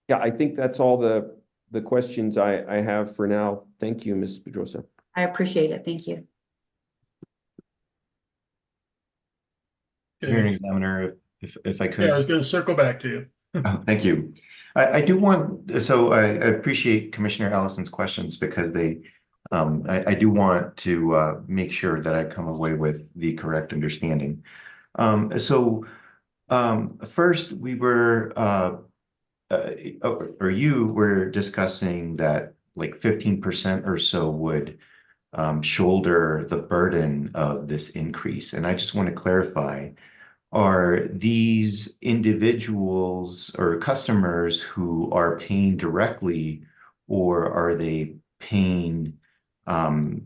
Yeah, I think that's all the questions I have for now. Thank you, Ms. Pedrosa. I appreciate it. Thank you. Hearing examiner, if I could. Yeah, I was going to circle back to you. Oh, thank you. I do want, so I appreciate Commissioner Allison's questions because they, I do want to make sure that I come away with the correct understanding. First we were, or you were discussing that like 15% or so would shoulder the burden of this increase. And I just want to clarify, are these individuals or customers who are paying directly, or are they paying, well,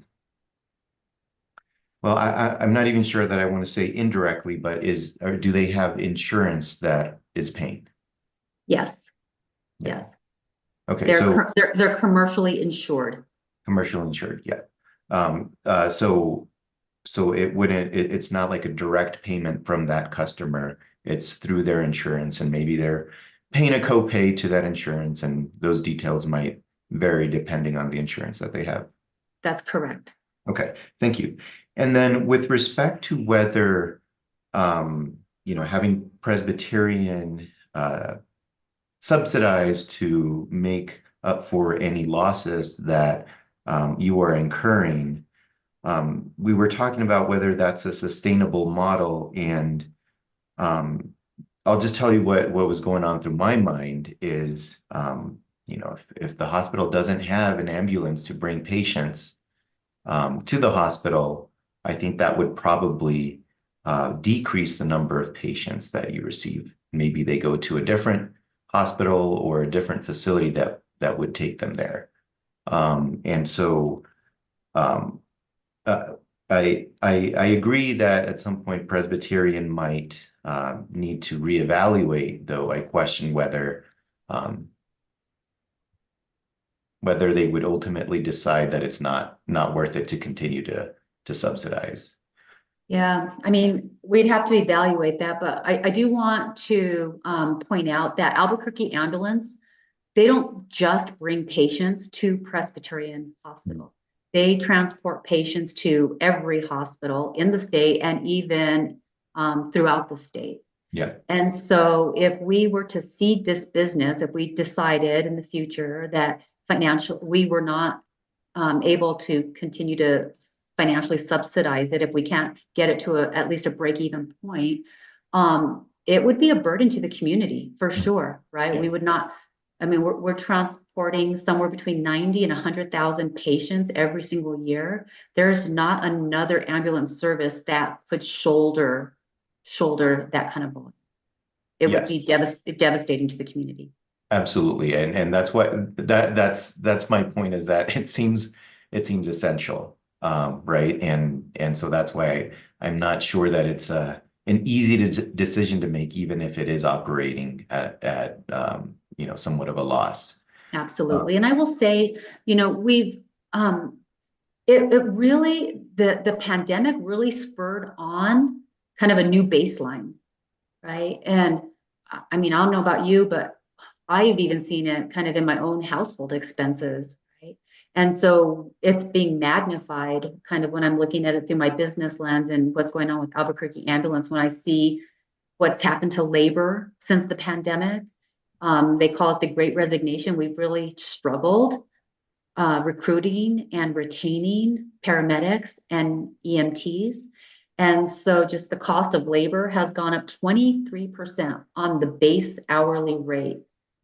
I'm not even sure that I want to say indirectly, but or do they have insurance that is paying? Yes. Yeah. Yes. Okay, They're commercially insured. Commercial insured, yeah. So it wouldn't, it's not like a direct payment from that customer. It's through their insurance, and maybe they're paying a copay to that insurance, and those details might vary depending on the insurance that they have. That's correct. Okay, thank you. And then with respect to whether, having Presbyterian subsidized to make up for any losses that you are incurring, we were talking about whether that's a sustainable model. And I'll just tell you what was going on through my mind is, if the hospital doesn't have an ambulance to bring patients to the hospital, I think that would probably decrease the number of patients that you receive. Maybe they go to a different hospital or a different facility that would take them there. And so I agree that at some point Presbyterian might need to reevaluate, though I question whether they would ultimately decide that it's not worth it to continue to subsidize. Yeah, I mean, we'd have to evaluate that, but I do want to point out that Albuquerque Ambulance, they don't just bring patients to Presbyterian Hospital. They transport patients to every hospital in the state and even throughout the state. Yeah. And so if we were to seed this business, if we decided in the future that we were not able to continue to financially subsidize it, if we can't get it to at least a break-even point, it would be a burden to the community for sure, right? Yeah. We would not, I mean, we're transporting somewhere between 90 and 100,000 patients every single year. There's not another ambulance service that could shoulder that kind of volume. It would be devastating to the community. Absolutely. And that's that's my point, is that it seems essential. Right. And so that's why I'm not sure that it's an easy decision to make, even if it is operating at somewhat of a loss. Absolutely. And I will say, we've it really, the pandemic really spurred on kind of a new baseline, right? And I mean, I don't know about you, but I've even seen it kind of in my own household expenses, right? And so it's being magnified kind of when I'm looking at it through my business lens and what's going on with Albuquerque Ambulance, when I see what's happened to labor since the pandemic. They call it the Great Resignation. We've really struggled recruiting and retaining paramedics and EMTs. And so just the cost of labor has gone up 23% on the base hourly rate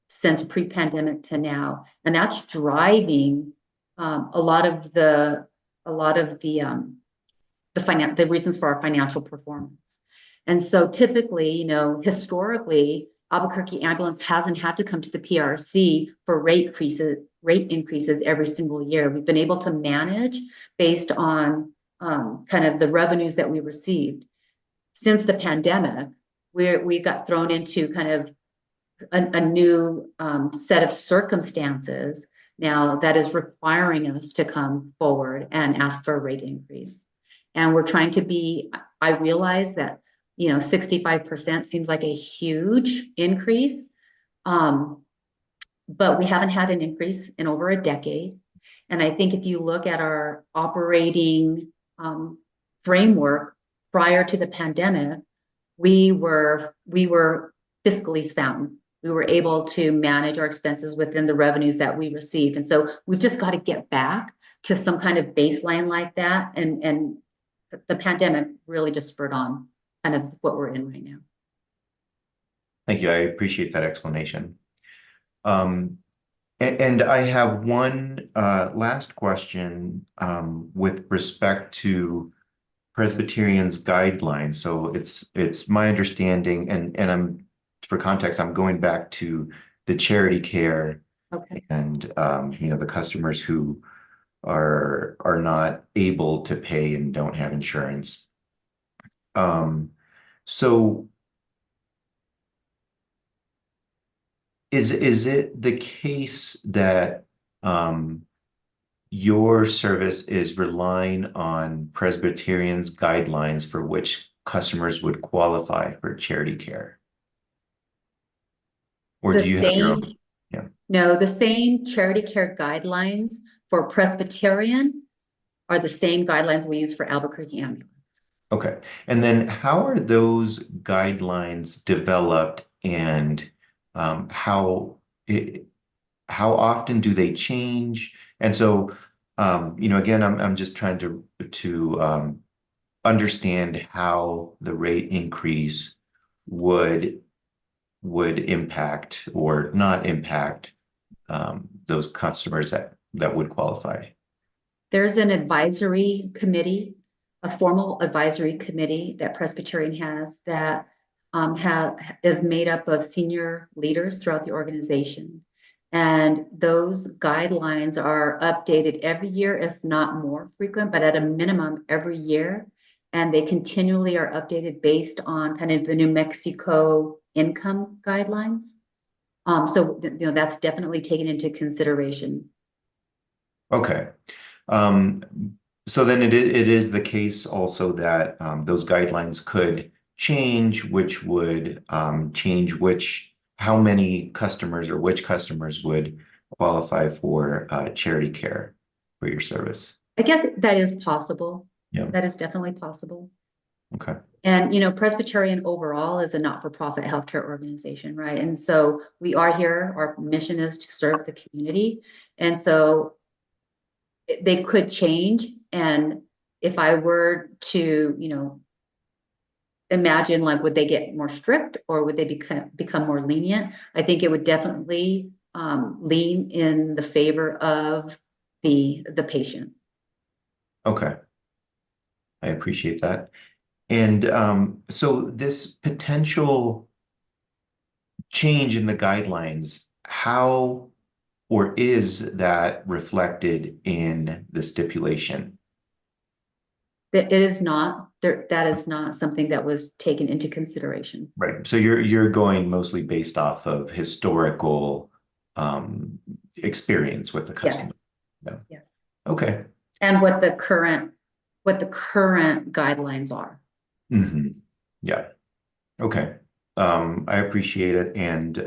since pre-pandemic to now. And that's driving a lot of the reasons for our financial performance. And so typically, historically, Albuquerque Ambulance hasn't had to come to the PRC for rate increases every single year. We've been able to manage based on kind of the revenues that we received. Since the pandemic, we got thrown into kind of a new set of circumstances now that is requiring us to come forward and ask for a rate increase. And we're trying to be, I realize that 65% seems like a huge increase, but we haven't had an increase in over a decade. And I think if you look at our operating framework prior to the pandemic, we were fiscally sound. We were able to manage our expenses within the revenues that we received. And so we've just got to get back to some kind of baseline like that. And the pandemic really just spurred on kind of what we're in right now. Thank you. I appreciate that explanation. And I have one last question with respect to Presbyterian's guidelines. So it's my understanding, and I'm, for context, I'm going back to the charity care. Okay. And the customers who are not able to pay and don't have insurance. So is it the case that your service is relying on Presbyterian's guidelines for which customers would qualify for charity care? Or The do you have your same, own? Yeah. no, the same charity care guidelines for Presbyterian are the same guidelines we use for Albuquerque Ambulance. Okay. And then how are those guidelines developed and how how often do they change? And so, again, I'm just trying to understand how the rate increase would impact or not impact those customers that would qualify. There's an advisory committee, a formal advisory committee that Presbyterian has that is made up of senior leaders throughout the organization. And those guidelines are updated every year, if not more frequent, but at a minimum every year. And they continually are updated based on kind of the New Mexico income guidelines. So that's definitely taken into consideration. Okay. So then it is the case also that those guidelines could change, which would change how many customers or which customers would qualify for charity care for your service. I guess that is possible. Yeah. That is definitely possible. Okay. And, Presbyterian overall is a not-for-profit healthcare organization, right? And so we are here, our mission is to serve the community. And so they could change. And if I were to, imagine like, would they get more strict or would they become more lenient? I think it would definitely lean in the favor of the patient. Okay. I appreciate that. And so this potential change in the guidelines, how or is that reflected in the stipulation? That it is not there. That is not something that was taken into consideration. Right. So you're going mostly based off of historical experience with the customer. Yes. Yeah. Yes. Okay. And what the current guidelines are. Mm-hmm. Yeah. Okay. I appreciate it, and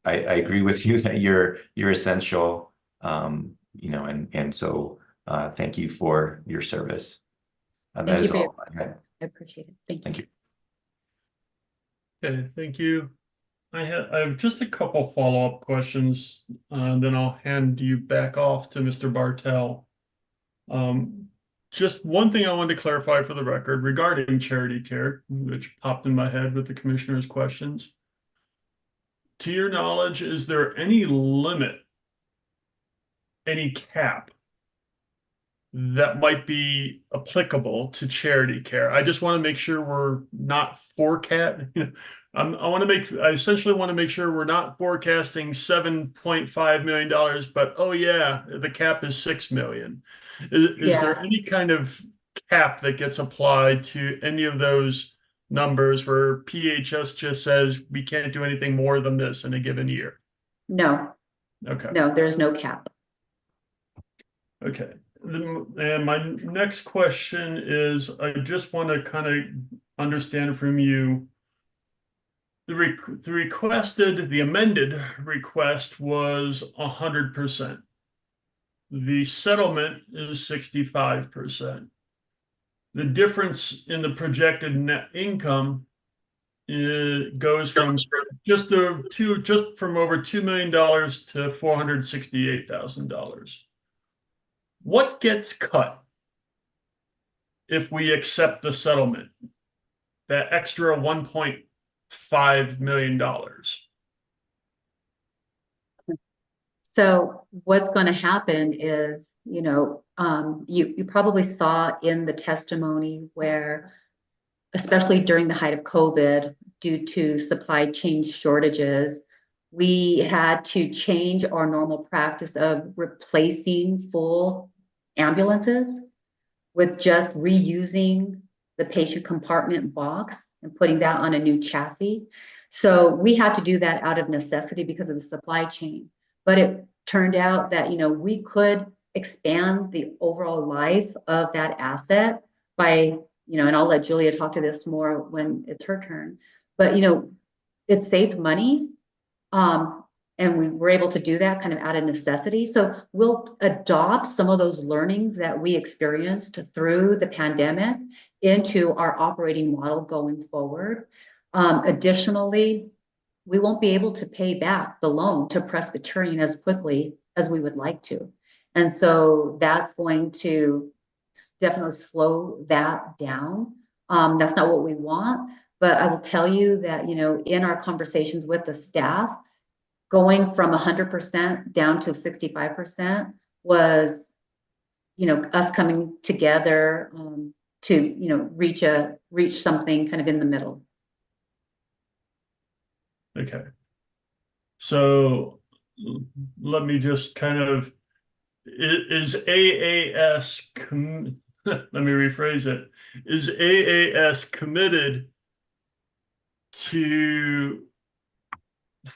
I agree with you that you're essential. And so thank you for your service. That Thank you is for your all I had. I appreciate it. Thank you. Thank you. Okay, thank you. I have just a couple follow-up questions, then I'll hand you back off to Mr. Bartel. Just one thing I wanted to clarify for the record regarding charity care, which popped in my head with the commissioner's questions. To your knowledge, is there any limit, any cap that might be applicable to charity care? I just want to make sure we're not I essentially want to make sure we're not forecasting $7.5 million, but oh yeah, the cap is 6 million. Is there Yeah. any kind of cap that gets applied to any of those numbers where PHS just says we can't do anything more than this in a given year? No, Okay. no, there's no cap. Okay. And my next question is, I just want to kind of understand from you, the amended request was 100%. The settlement is 65%. The difference in the projected net income goes from just from over $2 million to $468,000. What gets cut if we accept the settlement? That extra $1.5 million. So what's going to happen is, you probably saw in the testimony where, especially during the height of COVID, due to supply chain shortages, we had to change our normal practice of replacing full ambulances with just reusing the patient compartment box and putting that on a new chassis. So we had to do that out of necessity because of the supply chain. But turned out that, we could expand the overall life of that asset by, and I'll let Julia talk to this more when it's her turn, but, it saved money. And we were able to do that kind of out of necessity. So we'll adopt some of those learnings that we experienced through the pandemic into our operating model going forward. Additionally, we won't be able to pay back the loan to Presbyterian as quickly as we would like to. And so that's going to definitely slow that down. That's not what we want, but I will tell you that, in our conversations with the staff, going from 100% down to 65% was, us coming together to, reach something kind of in the middle. Okay. So let me just kind of, is AAS, let me rephrase it. Is AAS committed to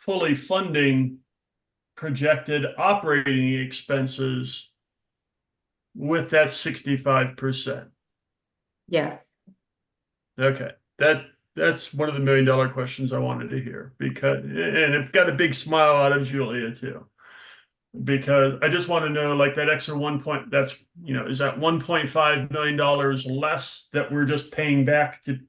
fully funding projected operating expenses with that 65%? Yes. Okay, that's one of the $1 million questions I wanted to hear, because, and it got a big smile out of Julia too. Because I just want to know, like, that extra that's, is that $1.5 million less that we're just paying back to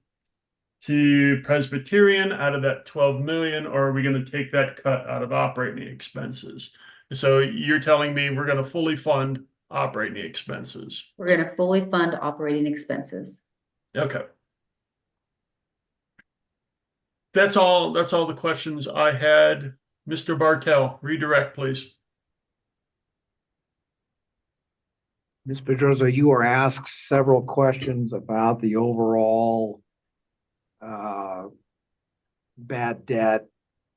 Presbyterian out of that 12 million, or are we going to take that cut out of operating expenses? So you're telling me we're going to fully fund operating expenses? We're going to fully fund operating expenses. Okay. That's all the questions I had. Mr. Bartel, redirect, please. Ms. Pedrosa, you were asked several questions about the overall bad debt,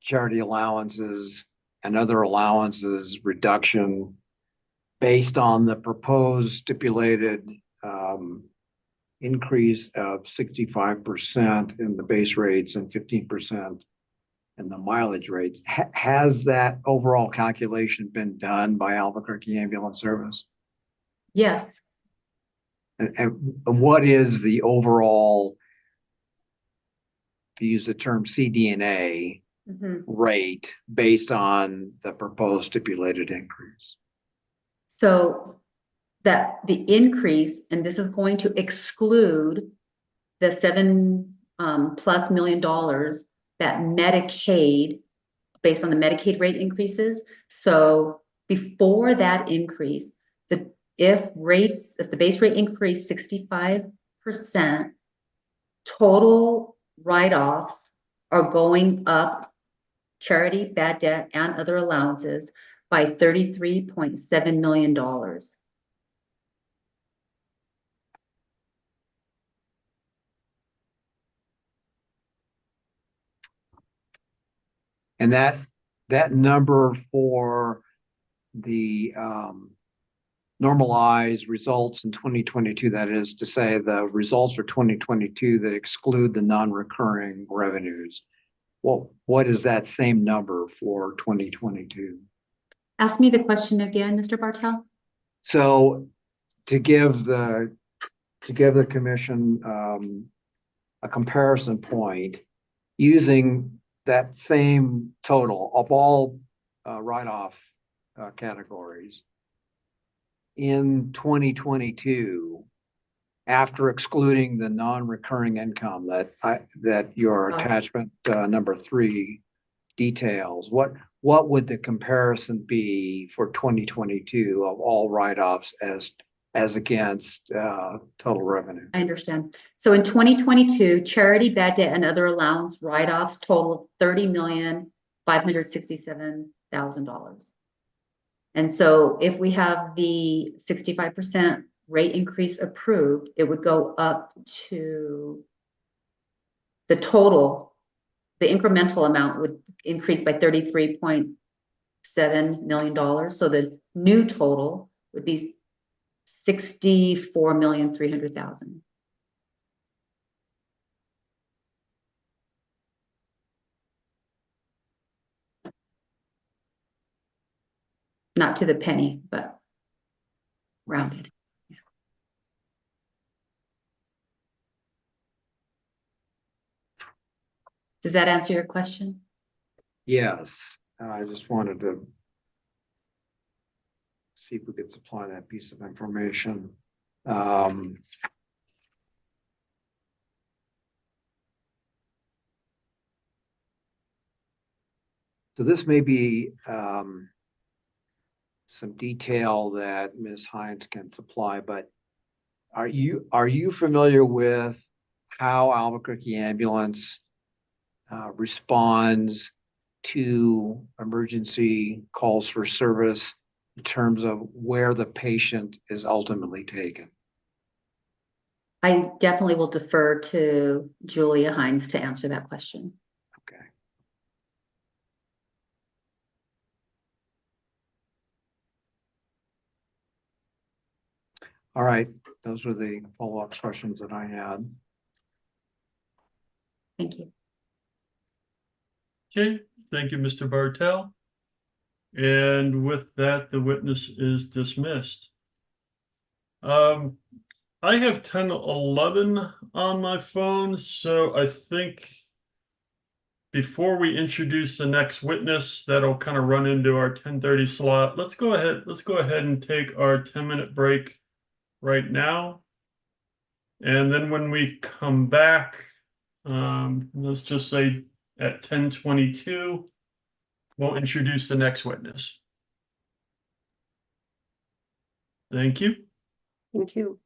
charity allowances, and other allowances reduction based on the proposed stipulated increase of 65% in the base rates and 15% in the mileage rates. Has that overall calculation been done by Albuquerque Ambulance Service? Yes. And what is the overall, to use the term CD&A, rate based on the proposed stipulated increase? So that the increase, and this is going to exclude the $7+ million that Medicaid, based on the Medicaid rate increases. So before that increase, if the base rate increased 65%, total write-offs are going up, charity, bad debt, and other allowances, by $33.7 million. And that number for the normalized results in 2022, that is to say the results for 2022 that exclude the non-recurring revenues, what is that same number for 2022? Ask me the question again, Mr. Bartel. So to give the commission a comparison point, using that same total of all write-off categories in 2022, after excluding the non-recurring income that your attachment number 3 details, what would the comparison be for 2022 of all write-offs as against total revenue? I understand. So in 2022, charity, bad debt, and other allowance write-offs totaled $30,567,000. And so if we have the 65% rate increase approved, it would go up to the total, the incremental amount would increase by $33.7 million. So the new total would be $64,300,000. not to the penny, but rounded. Yeah. Does that answer your question? Yes, I just wanted to see if we could supply that piece of information. So this may be some detail that Ms. Hines can supply, but are you familiar with how Albuquerque Ambulance responds to emergency calls for service in terms of where the patient is ultimately taken? I definitely will defer to Julia Hines to answer that question. Okay. All right, those were the follow-up questions that I had. Thank you. Okay, thank you, Mr. Bartel. And with that, the witness is dismissed. I have 10:11 on my phone, so I think before we introduce the next witness, that'll kind of run into our 10:30 slot. Let's go ahead and take our 10-minute break right now. And then when we come back, let's just say at 10:22, we'll introduce the next witness. Thank you. Thank you.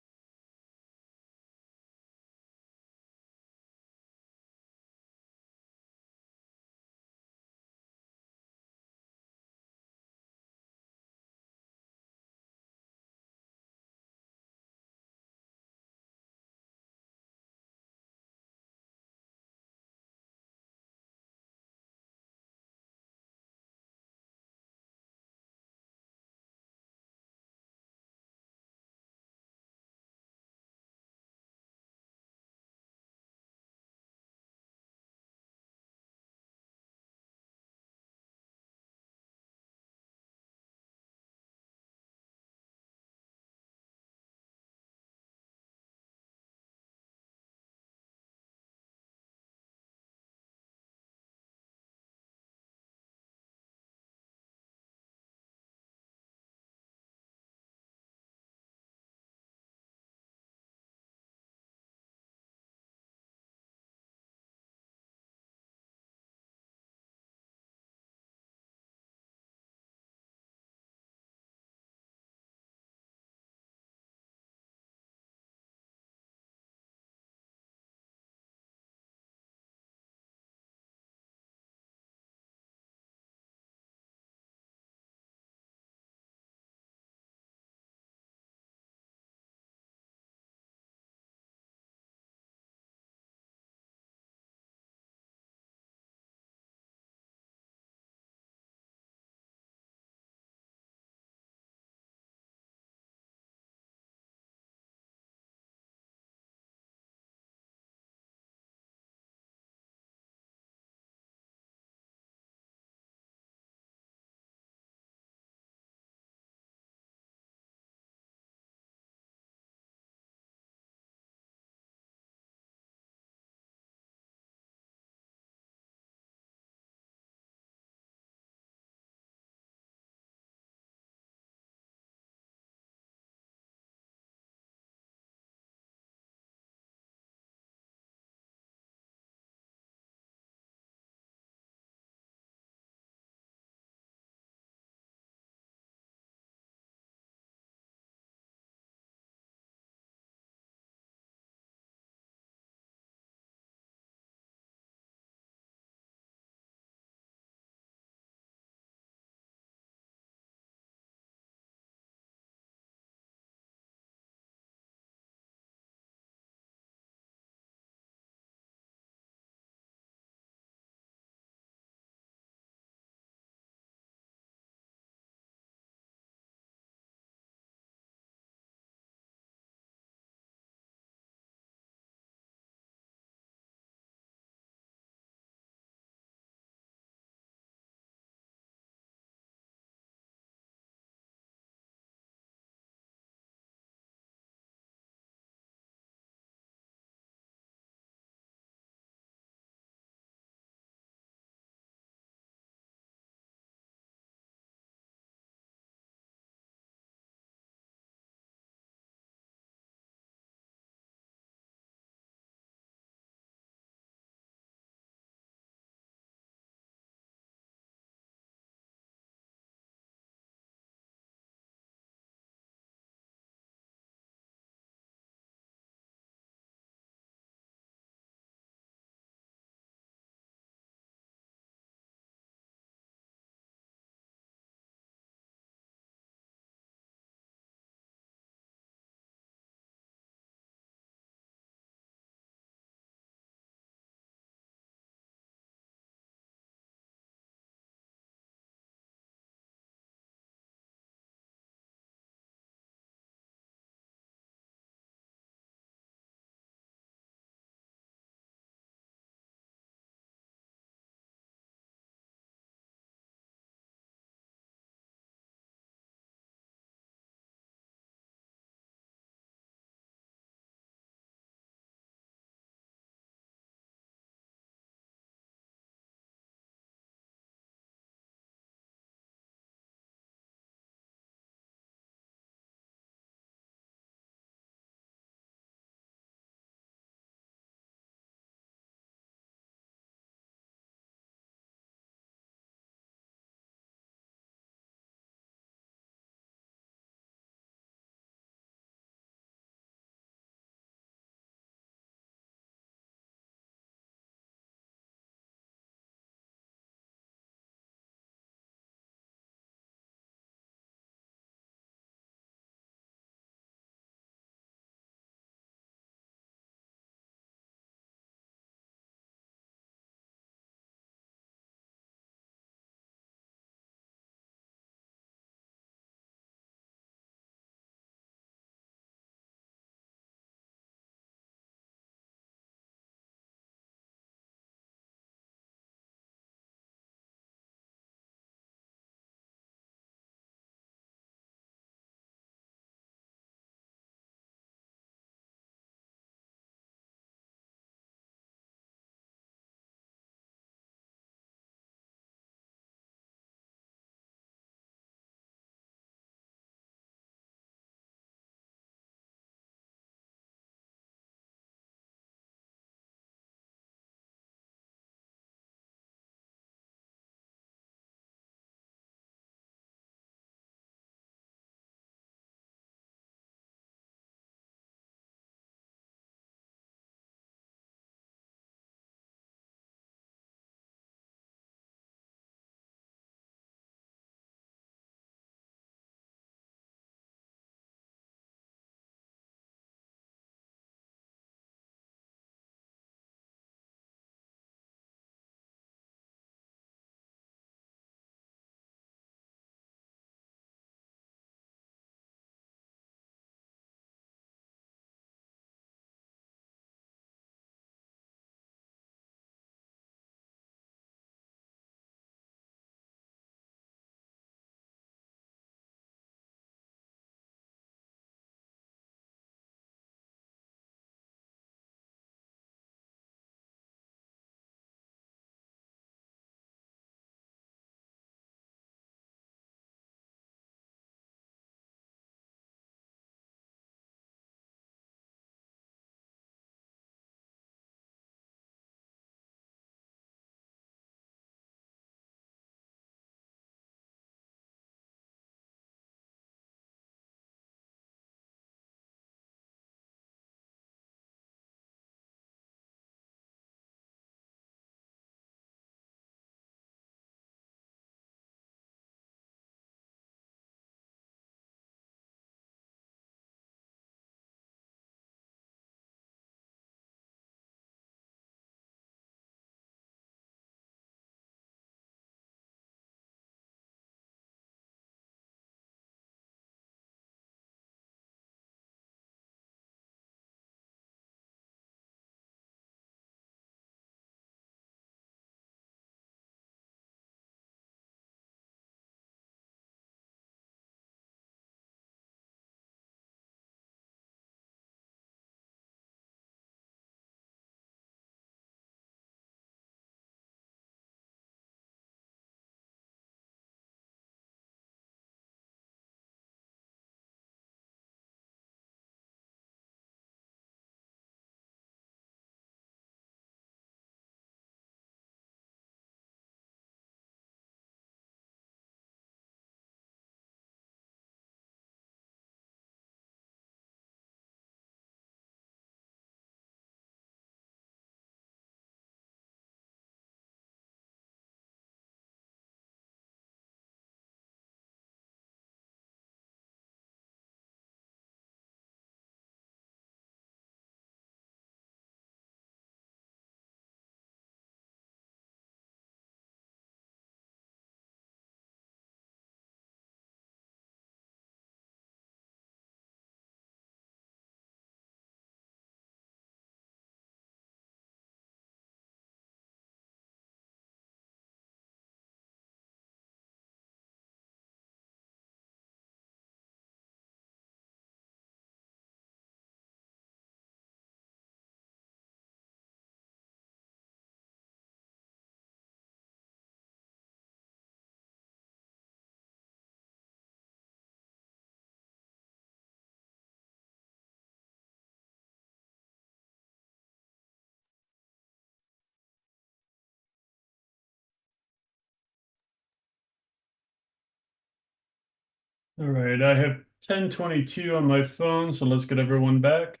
All right, I have 10:22 on my phone, so let's get everyone back.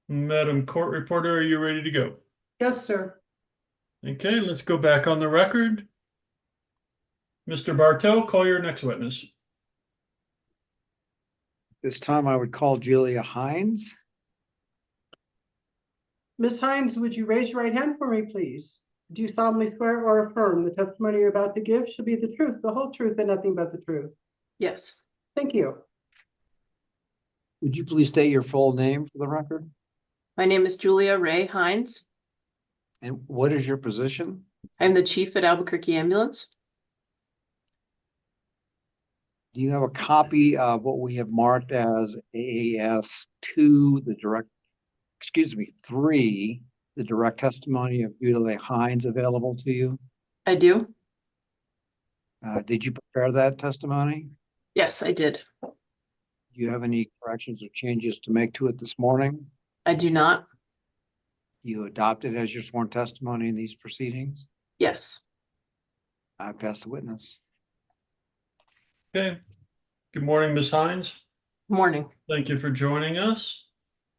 Madam Court Reporter, are you ready to go? Yes, sir. Okay, let's go back on the record. Mr. Bartow, call your next witness. This time I would call Julia Hines. Ms. Hines, would you raise your right hand for me, please? Do you solemnly swear or affirm the testimony you're about to give should be the truth, the whole truth, and nothing but the truth? Yes. Thank you. Would you please state your full name for the record? My name is Julia Ray Hines. And what is your position? I'm the chief at Albuquerque Ambulance. Do you have a copy of what we have marked as AAS 2, three, the direct testimony of Julia Hines available to you? I do. Did you prepare that testimony? Yes, I did. Do you have any corrections or changes to make to it this morning? I do not. You adopted as your sworn testimony in these proceedings? Yes. I pass the witness. Okay. Good morning, Ms. Hines. Morning. Thank you for joining us.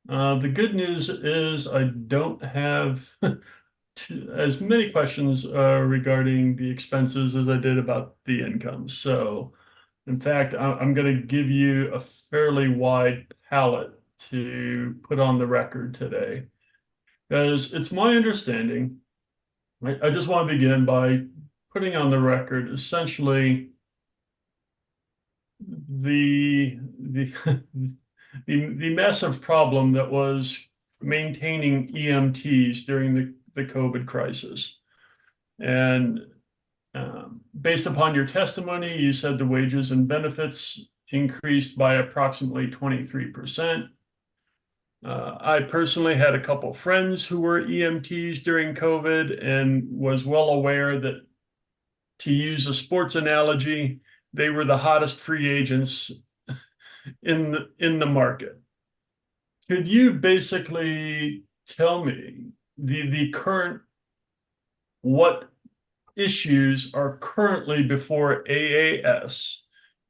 The good news is I don't have as many questions regarding the expenses as I did about the income. So, in fact, I'm going to give you a fairly wide palette to put on the record today. Because it's my understanding, I just want to begin by putting on the record essentially the massive problem that was maintaining EMTs during the COVID crisis. And based upon your testimony, you said the wages and benefits increased by approximately 23%. I personally had a couple friends who were EMTs during COVID and was well aware that, to use a sports analogy, they were the hottest free agents in the market. Could you basically tell me the current, what issues are currently before AAS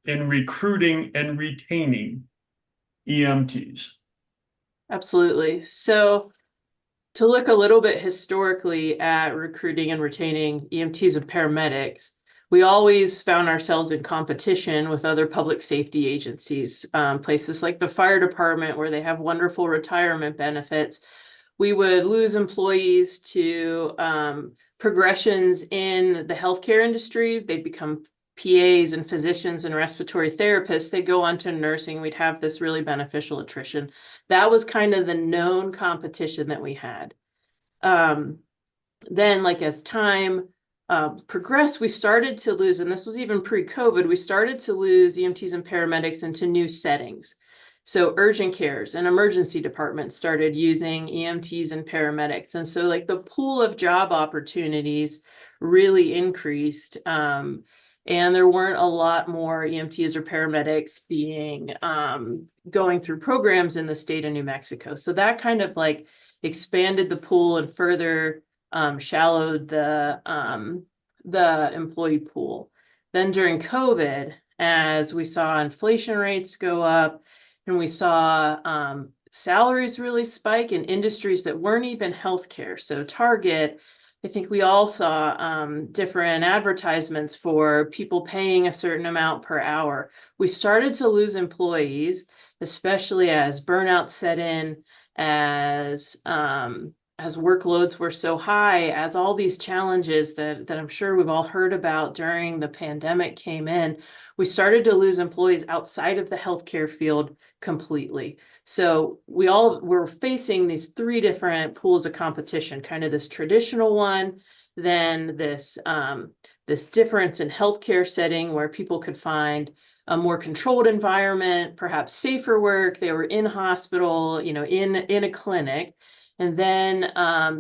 in recruiting and retaining EMTs? Absolutely. So to look a little bit historically at recruiting and retaining EMTs and paramedics, we always found ourselves in competition with other public safety agencies, places like the fire department, where they have wonderful retirement benefits. We would lose employees to progressions in the healthcare industry. They'd become PAs and physicians and respiratory therapists. They go on to nursing. We'd have this really beneficial attrition. That was kind of the known competition that we had. Then, like, as time progressed, we started to lose, and this was even pre-COVID, we started to lose EMTs and paramedics into new settings. So urgent cares and emergency departments started using EMTs and paramedics. And so, like, the pool of job opportunities really increased. And there weren't a lot more EMTs or paramedics being going through programs in the state of New Mexico. So that kind of like expanded the pool and further shallowed the employee pool. Then during COVID, as we saw inflation rates go up and we saw salaries really spike in industries that weren't even healthcare. So Target, I think we all saw different advertisements for people paying a certain amount per hour. We started to lose employees, especially as burnout set in, as workloads were so high, as all these challenges that I'm sure we've all heard about during the pandemic came in. We started to lose employees outside of the healthcare field completely. So we all were facing these three different pools of competition, kind of this traditional one, then this difference in healthcare setting where people could find a more controlled environment, perhaps safer work. They were in hospital, in a clinic, and then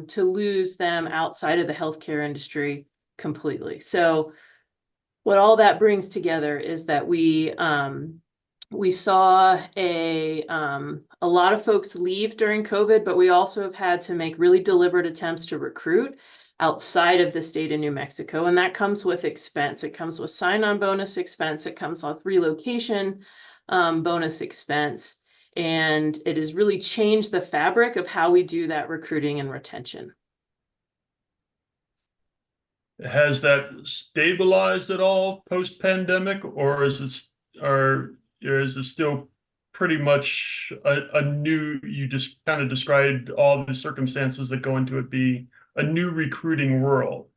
to lose them outside of the healthcare industry completely. So what all that brings together is that we We saw a lot of folks leave during COVID, but we also have had to make really deliberate attempts to recruit outside of the state of New Mexico. And that comes with expense. It comes with sign-on bonus expense. It comes with relocation bonus expense. And it has really changed the fabric of how we do that recruiting and retention. Has that stabilized at all post-pandemic, or is it still pretty much a new, you just kind of described all the circumstances that go into it be a new recruiting world?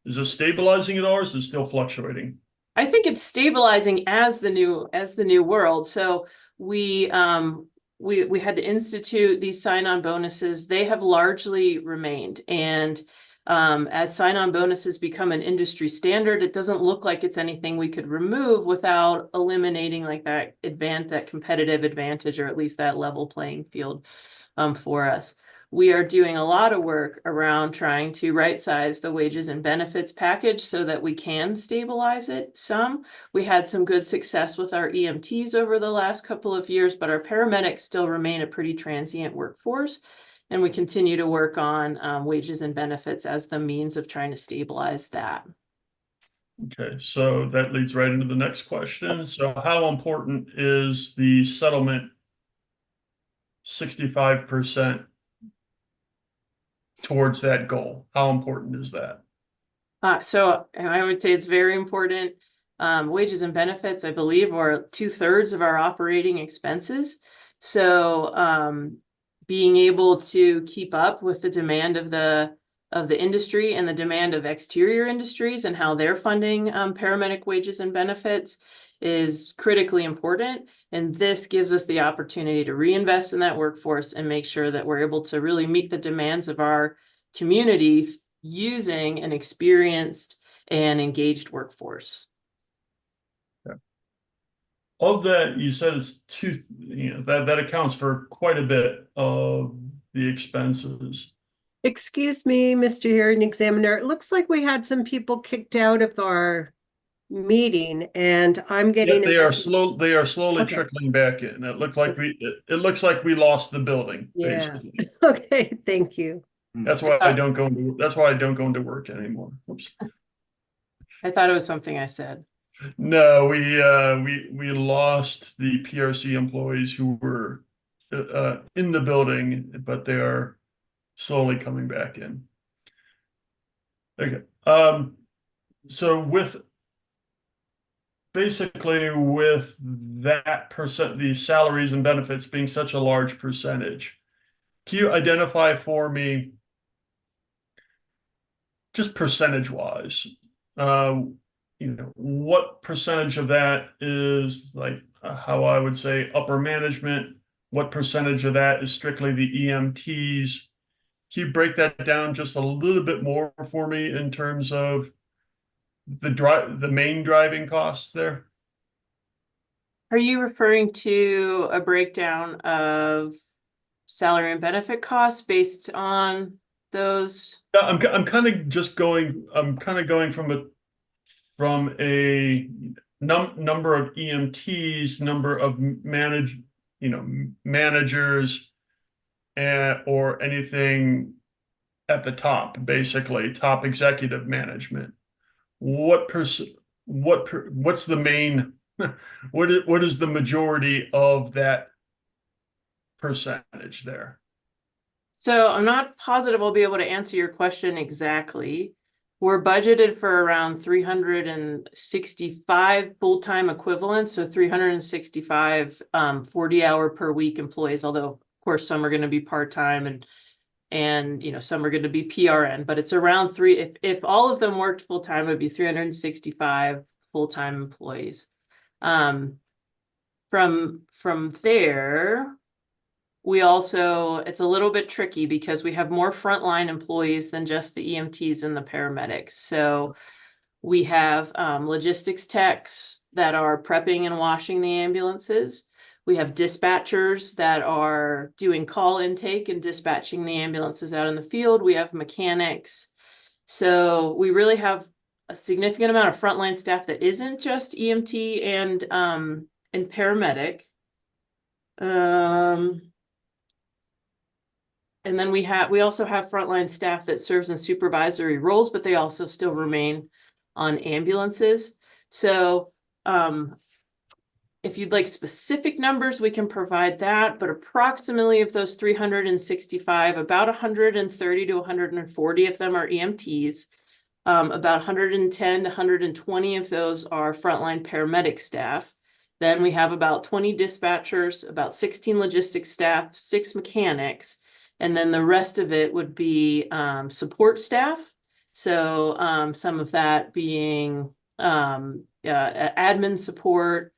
Is it stabilizing at all, or is it still fluctuating? I think it's stabilizing as the new world. So we had to institute these sign-on bonuses. They have largely remained. And as sign-on bonuses become an industry standard, it doesn't look like it's anything we could remove without eliminating like that competitive advantage, or at least that level playing field for us. We are doing a lot of work around trying to right-size the wages and benefits package so that we can stabilize it some. We had some good success with our EMTs over the last couple of years, but our paramedics still remain a pretty transient workforce. And we continue to work on wages and benefits as the means of trying to stabilize that. Okay, so that leads right into the next question. So how important is the settlement 65% towards that goal? How important is that? So I would say it's very important. Wages and benefits, I believe, are 2/3 of our operating expenses. So being able to keep up with the demand of the industry and the demand of exterior industries and how they're funding paramedic wages and benefits is critically important. And this gives us the opportunity to reinvest in that workforce and make sure that we're able to really meet the demands of our community using an experienced and engaged workforce. Of that, you said it's that accounts for quite a bit of the expenses. Excuse me, Mr. Hearing Examiner. It looks like we had some people kicked out of our meeting, and I'm getting They are slowly Okay. trickling back in. It looks like we lost the building, Yeah. basically. Okay, thank you. That's why I don't go into work anymore. Oops. I thought it was something I said. No, we lost the PRC employees who were in the building, but they are slowly coming back in. Okay. So with that percent, the salaries and benefits being such a large percentage, can you identify for me, just percentage wise, what percentage of that is like how I would say upper management? What percentage of that is strictly the EMTs? Can you break that down just a little bit more for me in terms of the main driving costs there? Are you referring to a breakdown of salary and benefit costs based on those? I'm kind of going from a number of EMTs, number of managers, or anything at the top, basically top executive management. What's the main? What is the majority of that percentage there? So I'm not positive I'll be able to answer your question exactly. We're budgeted for around 365 full-time equivalents, so 365 40-hour per week employees, although of course some are going to be part-time and some are going to be PRN, but it's around if all of them worked full-time, it would be 365 full-time employees. From there, we also, it's a little bit tricky because we have more frontline employees than just the EMTs and the paramedics. So we have logistics techs that are prepping and washing the ambulances. We have dispatchers that are doing call intake and dispatching the ambulances out in the field. We have mechanics. So we really have a significant amount of frontline staff that isn't just EMT and and paramedic. And then we also have frontline staff that serves in supervisory roles, but they also still remain on ambulances. So, if you'd like specific numbers, we can provide that, but approximately of those 365, about 130 to 140 of them are EMTs. About 110 to 120 of those are frontline paramedic staff. Then we have about 20 dispatchers, about 16 logistics staff, 6 mechanics, and then the rest of it would be support staff. So some of that being admin support.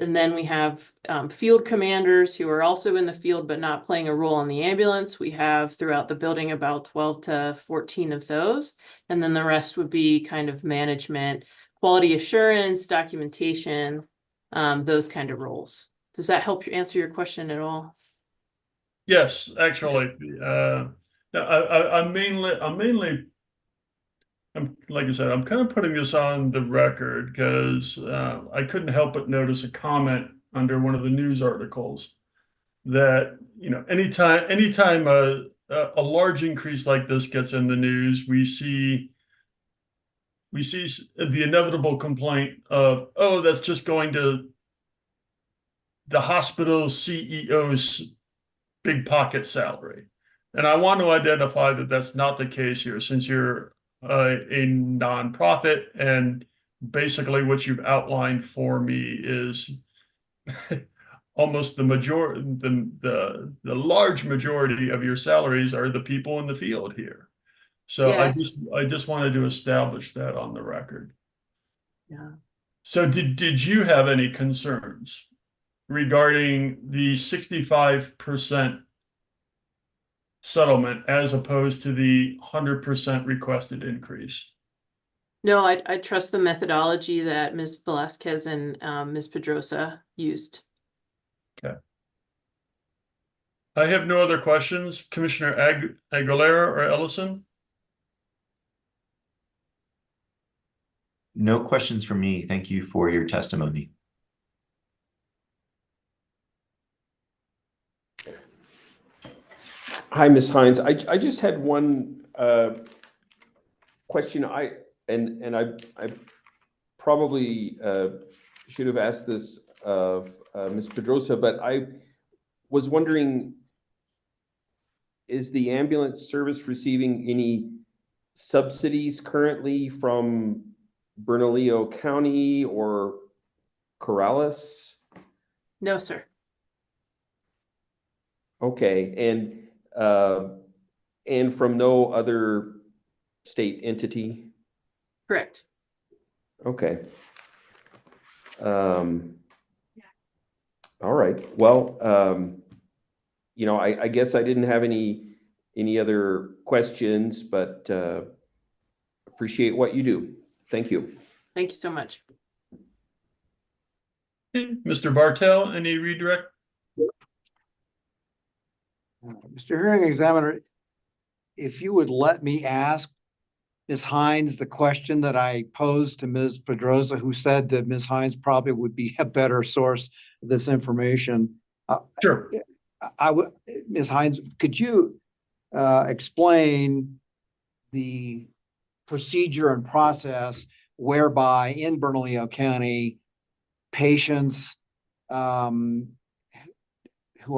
And then we have field commanders who are also in the field but not playing a role in the ambulance. We have throughout the building about 12 to 14 of those. And then the rest would be kind of management, quality assurance, documentation, those kind of roles. Does that help you answer your question at all? Yes, actually, I'm mainly, like I said, I'm kind of putting this on the record because I couldn't help but notice a comment under one of the news articles that, anytime a large increase like this gets in the news, we see the inevitable complaint of, oh, that's just going to the hospital CEO's big pocket salary. And I want to identify that that's not the case here, since you're a nonprofit, and basically what you've outlined for me is almost the large majority of your salaries are the people in the field here. So Yes. I just wanted to establish that on the record. Yeah. So did you have any concerns regarding the 65% settlement as opposed to the 100% requested increase? No, I trust the methodology that Ms. Velasquez and Ms. Pedrosa used. Okay. I have no other questions. Commissioner Aguilera or Ellison? No questions from me. Thank you for your testimony. Hi, Ms. Hines. I just had one question. I probably should have asked this of Ms. Pedrosa, but I was wondering, is the ambulance service receiving any subsidies currently from Bernalillo County or Corrales? No, sir. Okay, and from no other state entity? Correct. Okay. All right. Well, I guess I didn't have any other questions, but appreciate what you do. Thank you. Thank you so much. Mr. Bartel, any redirect? Mr. Hearing Examiner, if you would let me ask Ms. Hines the question that I posed to Ms. Pedrosa, who said that Ms. Hines probably would be a better source of this information. Sure. Ms. Hines, could you explain the procedure and process whereby in Bernalillo County, patients who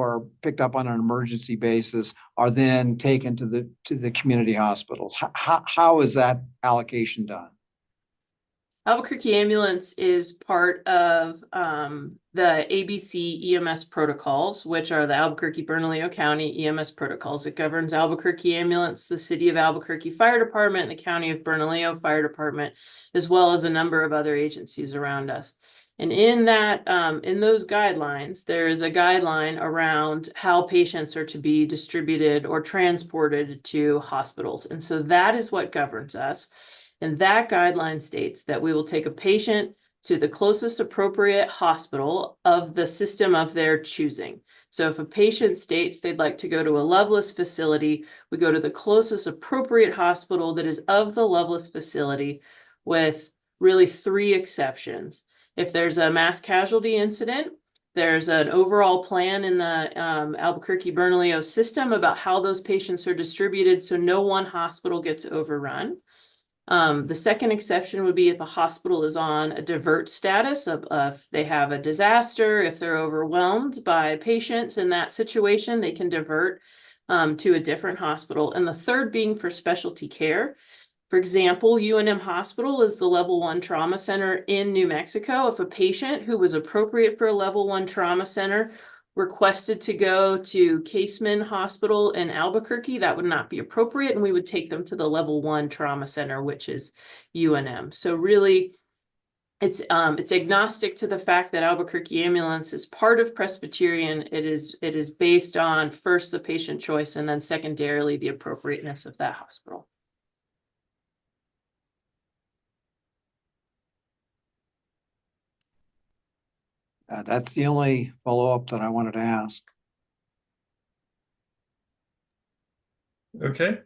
are picked up on an emergency basis are then taken to the community hospitals? How is that allocation done? Albuquerque Ambulance is part of the ABC EMS protocols, which are the Albuquerque Bernalillo County EMS protocols. It governs Albuquerque Ambulance, the City of Albuquerque Fire Department, and the County of Bernalillo Fire Department, as well as a number of other agencies around us. And in that, in those guidelines, there is a guideline around how patients are to be distributed or transported to hospitals. And so that is what governs us. And that guideline states that we will take a patient to the closest appropriate hospital of the system of their choosing. So if a patient states they'd like to go to a Loveless facility, we go to the closest appropriate hospital that is of the Loveless facility, with really 3 exceptions. If there's a mass casualty incident, there's an overall plan in the Albuquerque Bernalillo system about how those patients are distributed so no one hospital gets overrun. The second exception would be if a hospital is on a divert status of if they have a disaster, if they're overwhelmed by patients in that situation, they can divert to a different hospital. And the third being for specialty care. For example, UNM Hospital is the level 1 trauma center in New Mexico. If a patient who was appropriate for a level 1 trauma center requested to go to Caseman Hospital in Albuquerque, that would not be appropriate, and we would take them to the level 1 trauma center, which is UNM. So really, it's agnostic to the fact that Albuquerque Ambulance is part of Presbyterian. It is based on first the patient choice and then secondarily the appropriateness of that hospital. That's the only follow-up that I wanted to ask. Okay,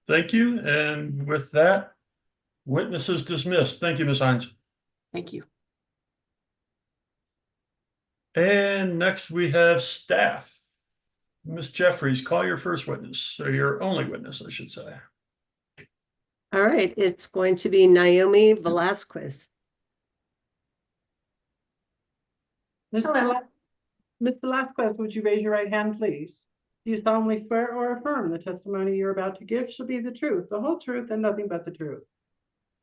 thank you. And with that, witnesses dismissed. Thank you, Ms. Hines. Thank you. And next we have staff. Ms. Jeffries, call your first witness, or your only witness, I should say. All right, it's going to be Naomi Velasquez. Hello. Ms. Velasquez, would you raise your right hand, please? Do you solemnly swear or affirm the testimony you're about to give shall be the truth, the whole truth, and nothing but the truth?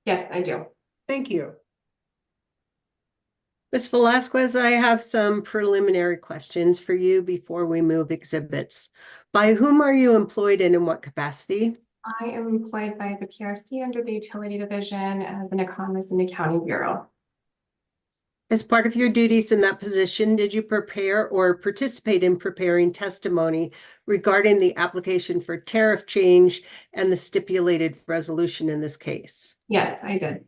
Yes, I do. Thank you. Ms. Velasquez, I have some preliminary questions for you before we move exhibits. By whom are you employed and in what capacity? I am employed by the PRC under the Utility Division as an economist in the County Bureau. As part of your duties in that position, did you prepare or participate in preparing testimony regarding the application for tariff change and the stipulated resolution in this case? Yes, I did.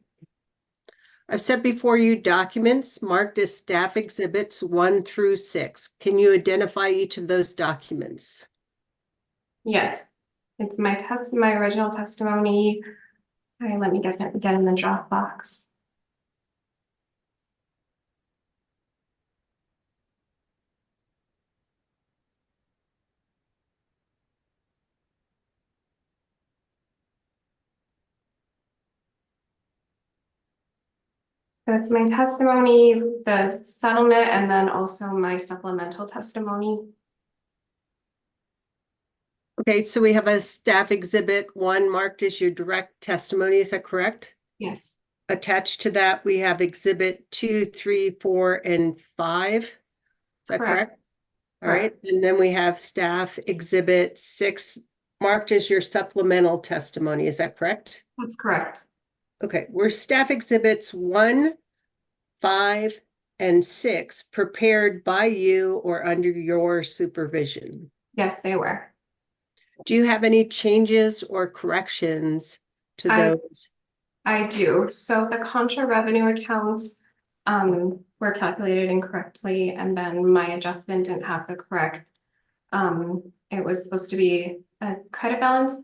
I've set before you documents marked as staff exhibits 1 through 6. Can you identify each of those documents? Yes, it's my original testimony. Sorry, let me get that again in the Dropbox. That's my testimony, the settlement, and then also my supplemental testimony. Okay, so we have a staff exhibit 1 marked as your direct testimony. Is that correct? Yes, Attached to that, we have exhibit 2, 3, 4, and 5. Is that correct? All right, and then we have staff exhibit 6 marked as your supplemental testimony. Is that correct? that's correct. Okay, were staff exhibits 1, 5, and 6 prepared by you or under your supervision? Yes, they were. Do you have any changes or corrections to those? I do. So the contra revenue accounts were calculated incorrectly, and then my adjustment didn't have the correct. It was supposed to be a credit balance,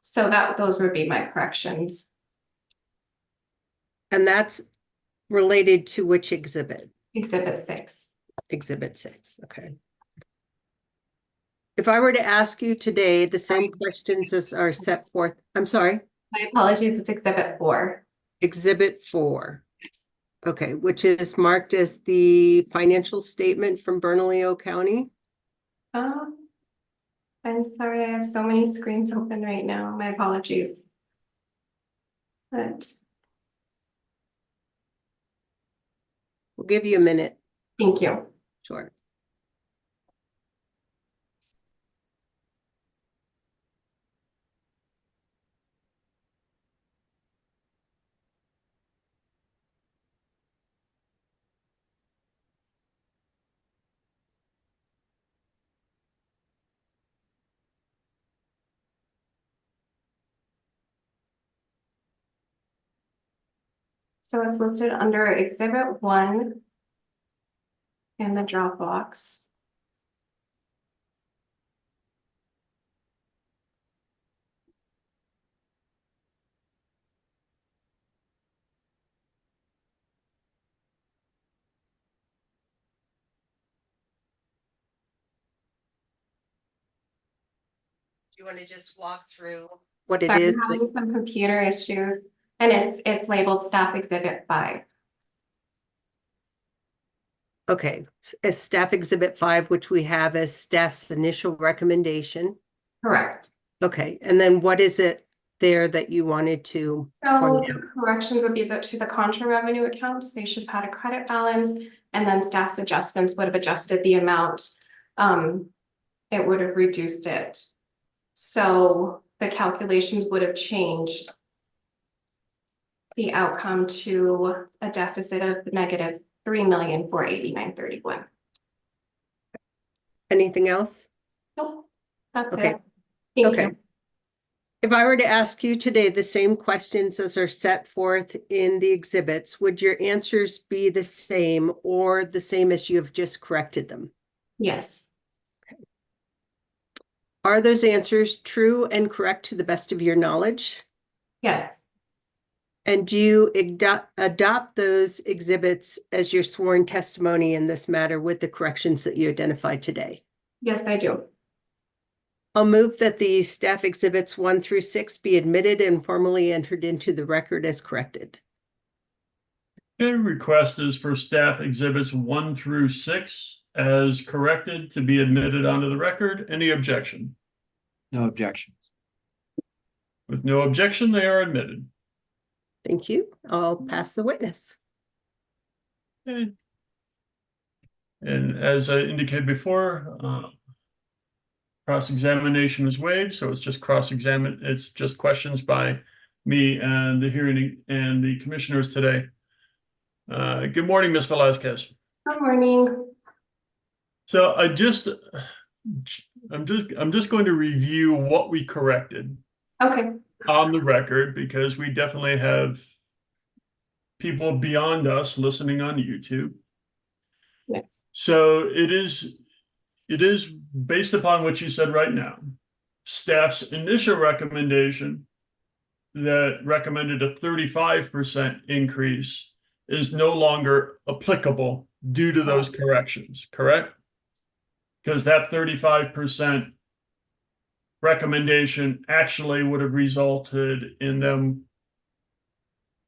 so those would be my corrections. And that's related to which exhibit? Exhibit 6. Exhibit 6, okay. If I were to ask you today the same questions as are set forth, I'm sorry, My apologies, it's exhibit 4. exhibit 4. Okay, which is marked as the financial statement from Bernalillo County. I'm sorry, I have so many screens open right now. My apologies. But We'll give you a minute. thank you. Sure. So it's listed under exhibit 1 in the Dropbox. You want to just walk through what it Sorry, is? I'm having some computer issues, and it's labeled staff exhibit 5. Okay, as staff exhibit 5, which we have as staff's initial recommendation. Correct. Okay, and then what is it there that you wanted to So point the out? correction would be that to the contra revenue accounts, they should have had a credit balance, and then staff's adjustments would have adjusted the amount. It would have reduced it. So the calculations would have changed the outcome to a deficit of negative 3,489,031. Anything else? Nope, that's Okay. it. Thank Okay. you. If I were to ask you today the same questions as are set forth in the exhibits, would your answers be the same or the same as you have just corrected them? Yes, Are those answers true and correct to the best of your knowledge? yes, And do you adopt those exhibits as your sworn testimony in this matter with the corrections that you identified today? yes, I do. I'll move that the staff exhibits 1 through 6 be admitted and formally entered into the record as corrected. The request is for staff exhibits 1 through 6 as corrected to be admitted onto the record. Any objection? No objections. With no objection, they are admitted. Thank you. I'll pass the witness. Okay. And as I indicated before, cross-examination is waived, so it's just it's just questions by me and the hearing and the commissioners today. Good morning, Ms. Velazquez. Good morning. So I'm just going to review what we corrected Okay, on the record, because we definitely have people beyond us listening on YouTube. yes, So it is based upon what you said right now. Staff's initial recommendation that recommended a 35% increase is no longer applicable due to those corrections, correct? Because that 35% recommendation actually would have resulted in them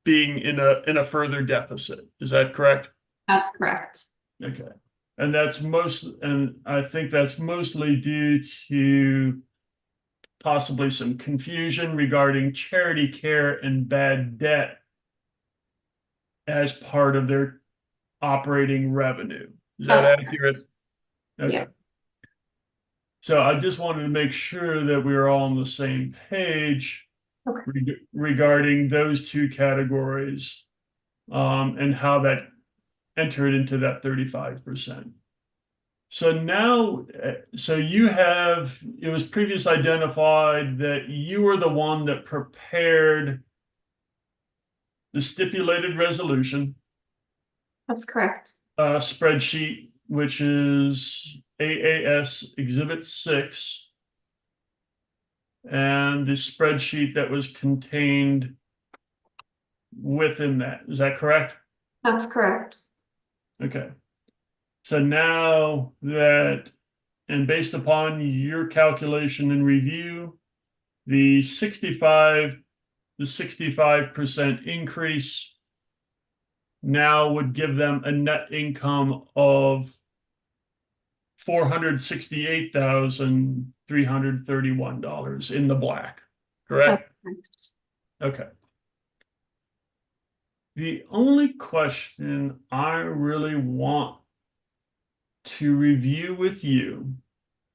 being in a further deficit. Is that correct? that's correct. Okay. And I think that's mostly due to possibly some confusion regarding charity care and bad debt as part of their operating revenue. Is that That's accurate? Okay. Yeah. So I just wanted to make sure that we were all on the same page Okay. regarding those two categories, and how that entered into that 35%. So now, it was previously identified that you were the one that prepared the stipulated resolution That's correct. spreadsheet, which is AAS Exhibit 6, and the spreadsheet that was contained within that. Is that correct? That's correct. Okay. So now that, and based upon your calculation and review, the 65% increase now would give them a net income of $468,331 in the black, correct? That's Okay. The only question I really want to review with you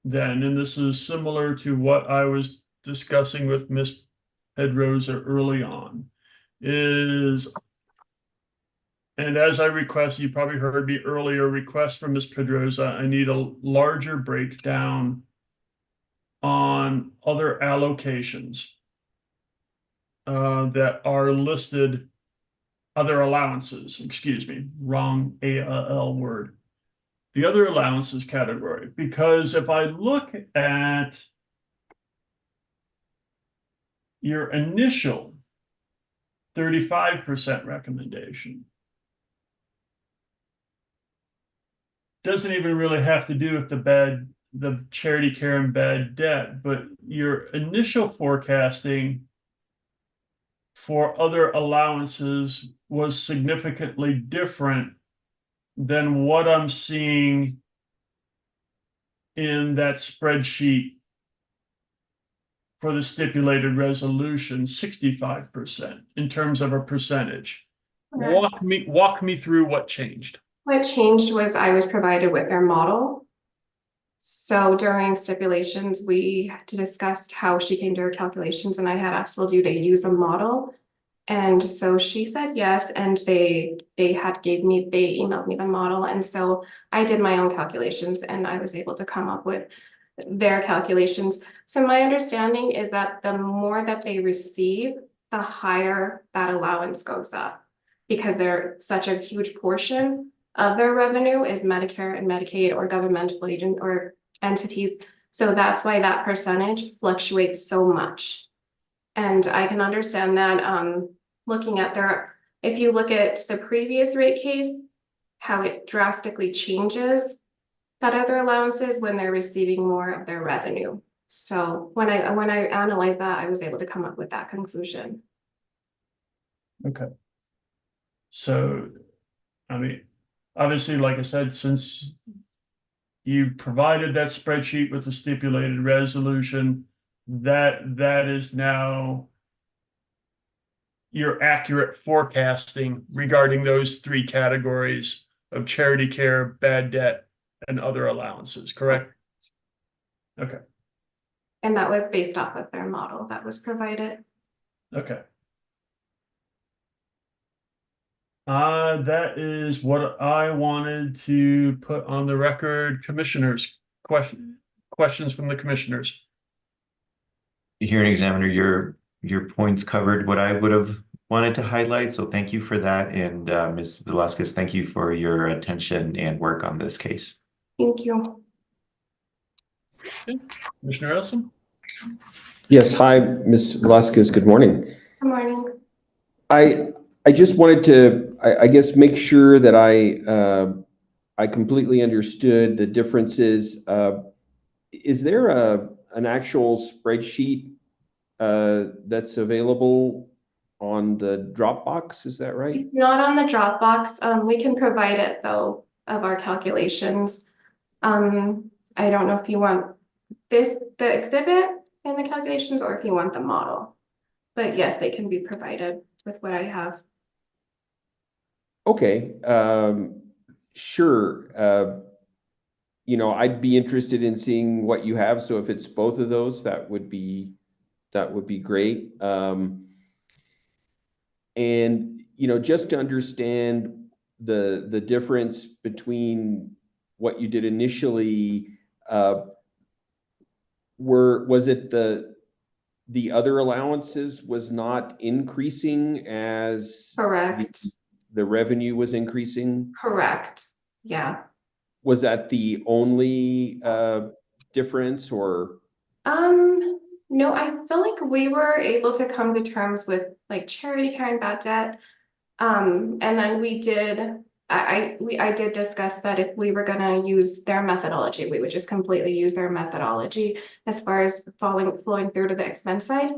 then, and this is similar to what I was discussing with Ms. Pedrosa early on, is, and as I request, you probably heard me earlier request from Ms. Pedrosa, I need a larger breakdown on other allocations that are listed, other allowances, excuse me, wrong ALL word. The other allowances category, because if I look at your initial 35% recommendation, doesn't even really have to do with the bad the charity care and bad debt, but your initial forecasting for other allowances was significantly different than what I'm seeing in that spreadsheet for the stipulated resolution, 65% in terms of a percentage. Walk me through what changed. What changed was I was provided with their model. So during stipulations, we had to discuss how she came to her calculations, and I had asked, well, do they use a model? And so she said yes, and they emailed me the model, and so I did my own calculations, and I was able to come up with their calculations. So my understanding is that the more that they receive, the higher that allowance goes up, because they're such a huge portion of their revenue is Medicare and Medicaid or governmental agent or entities. So that's why that percentage fluctuates so much. And I can understand that, looking at if you look at the previous rate case, how it drastically changes that other allowances when they're receiving more of their revenue. So when I analyzed that, I was able to come up with that conclusion. Okay. So, I mean, obviously, like I said, since you provided that spreadsheet with the stipulated resolution, that is now your accurate forecasting regarding those three categories of charity care, bad debt, and other allowances, correct? Okay. And that was based off of their model that was provided. Okay. That is what I wanted to put on the record. Commissioners, questions from the commissioners? Hearing examiner, your points covered what I would have wanted to highlight, so thank you for that. And Ms. Velasquez, thank you for your attention and work on this case. Thank you. Okay. Commissioner Ellison? Yes, hi, Ms. Velasquez, good morning. Good morning. I just wanted to, I guess, make sure that I completely understood the differences. Is there an actual spreadsheet that's available on the Dropbox? Is that right? Not on the Dropbox. We can provide it though of our calculations. I don't know if you want the exhibit and the calculations, or if you want the model. But yes, they can be provided with what I have. Okay, sure. I'd be interested in seeing what you have. So if it's both of those, that would be great. And just to understand the difference between what you did initially, was it the other allowances was not increasing as Correct. the revenue was increasing? Correct. Yeah. Was that the only difference, or? No, I feel like we were able to come to terms with like charity care and bad debt. And then I did discuss that if we were gonna use their methodology, we would just completely use their methodology as far as flowing through to the expense side.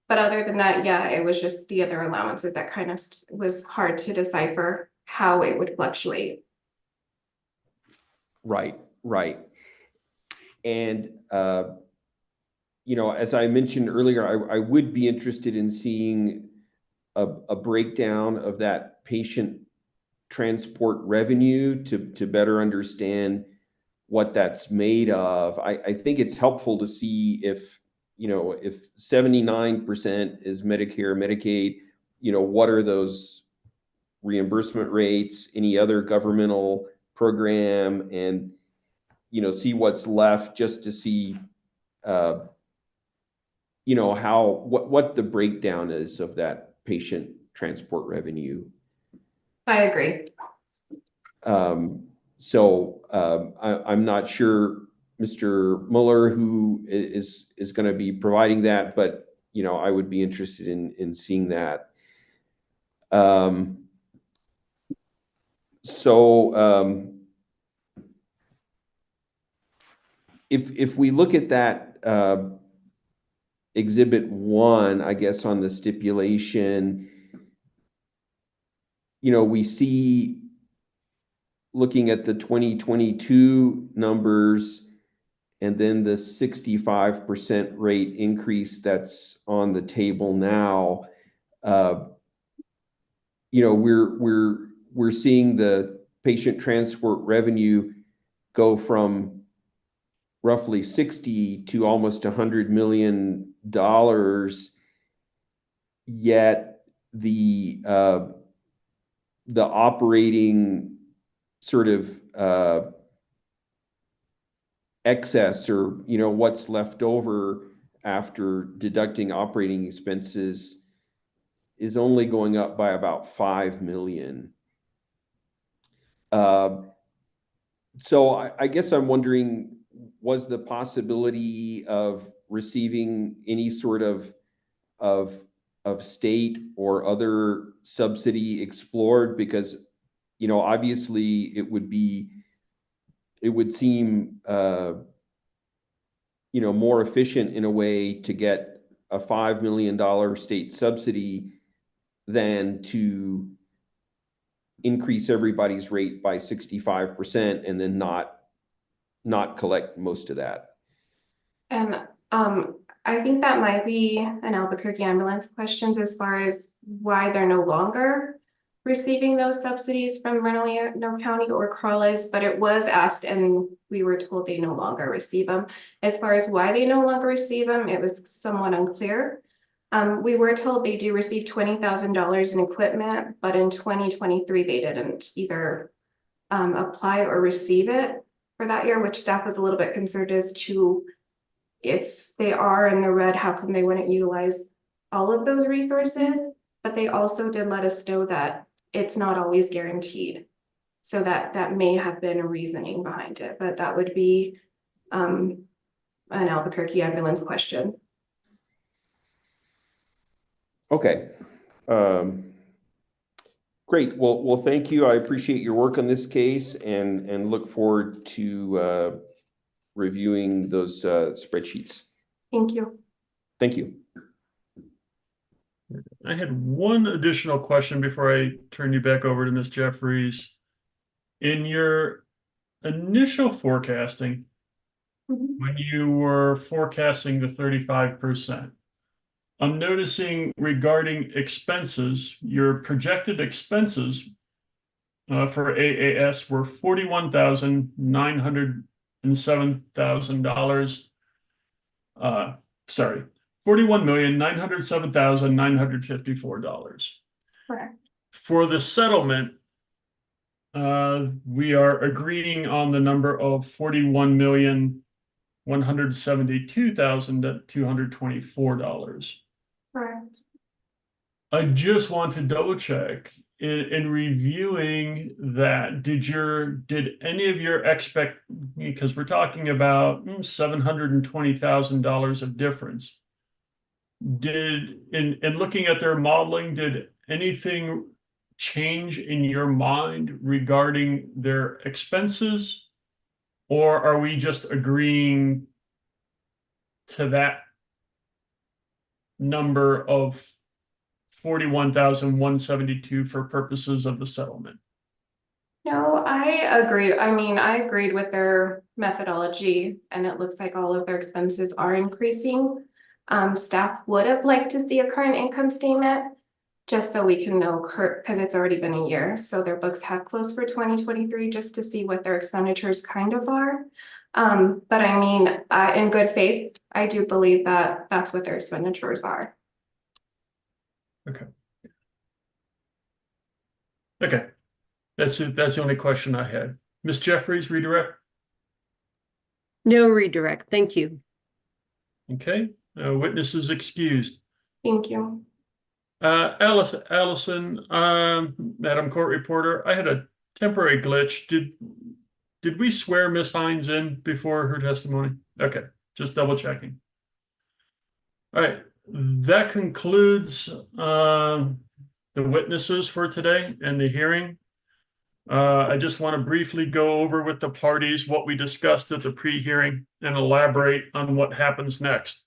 But other than that, yeah, it was just the other allowances that kind of was hard to decipher how it would fluctuate. Right. And, as I mentioned earlier, I would be interested in seeing a breakdown of that patient transport revenue to better understand what that's made of. I think it's helpful to see if 79% is Medicare, Medicaid, what are those reimbursement rates, any other governmental program, and see what's left, just to see what the breakdown is of that patient transport revenue. I agree. I'm not sure Mr. Mueller, who is going to be providing that, but I would be interested in seeing that. if we look at that, Exhibit 1, I guess, on the stipulation, we see, looking at the 2022 numbers and then the 65% rate increase that's on the table now, we're seeing the patient transport revenue go from roughly 60 to almost $100 million, yet the operating sort of excess, or what's left over after deducting operating expenses, is only going up by about $5 million. So I guess I'm wondering, was the possibility of receiving any sort of state or other subsidy explored? Because obviously it would seem more efficient in a way to get a $5 million state subsidy than to increase everybody's rate by 65% and then not collect most of that. And I think that might be an Albuquerque ambulance questions as far as why they're no longer receiving those subsidies from Bernalillo County or Corrales, but it was asked and we were told they no longer receive them. As far as why they no longer receive them, it was somewhat unclear. We were told they do receive $20,000 in equipment, but in 2023, they didn't either apply or receive it for that year, which staff was a little bit concerned as to, if they are in the red, how come they wouldn't utilize all of those resources? But they also did let us know that it's not always guaranteed. So that may have been a reasoning behind it, but that would be an Albuquerque ambulance question. Okay. Great. Well, thank you. I appreciate your work on this case and look forward to reviewing those spreadsheets. Thank you. Thank you. I had one additional question before I turn you back over to Ms. Jeffries. In your initial forecasting, when you were forecasting the 35%, I'm noticing regarding expenses, your projected expenses for AAS were $41,907,000. Sorry, $41,907,954. Correct. For the settlement, we are agreeing on the number of $41,172,224. Correct. I just want to double check in reviewing that. Did any of your because we're talking about $720,000 of difference. In looking at their modeling, did anything change in your mind regarding their expenses, or are we just agreeing to that number of 41,172 for purposes of the settlement? No, I agree. I mean, I agreed with their methodology, and it looks like all of their expenses are increasing. Staff would have liked to see a current income statement, just so we can know, because it's already been a year. So their books have closed for 2023, just to see what their expenditures kind of are. But I mean, in good faith, I do believe that that's what their expenditures are. Okay. Okay. That's it. That's the only question I had. Ms. Jeffries, redirect. No redirect. Thank you. Okay. Witnesses excused. Thank you. Allison, Madam Court Reporter, I had a temporary glitch. Did we swear Miss Hines in before her testimony? Okay, just double checking. All right, that concludes the witnesses for today and the hearing. I just want to briefly go over with the parties what we discussed at the pre-hearing and elaborate on what happens next.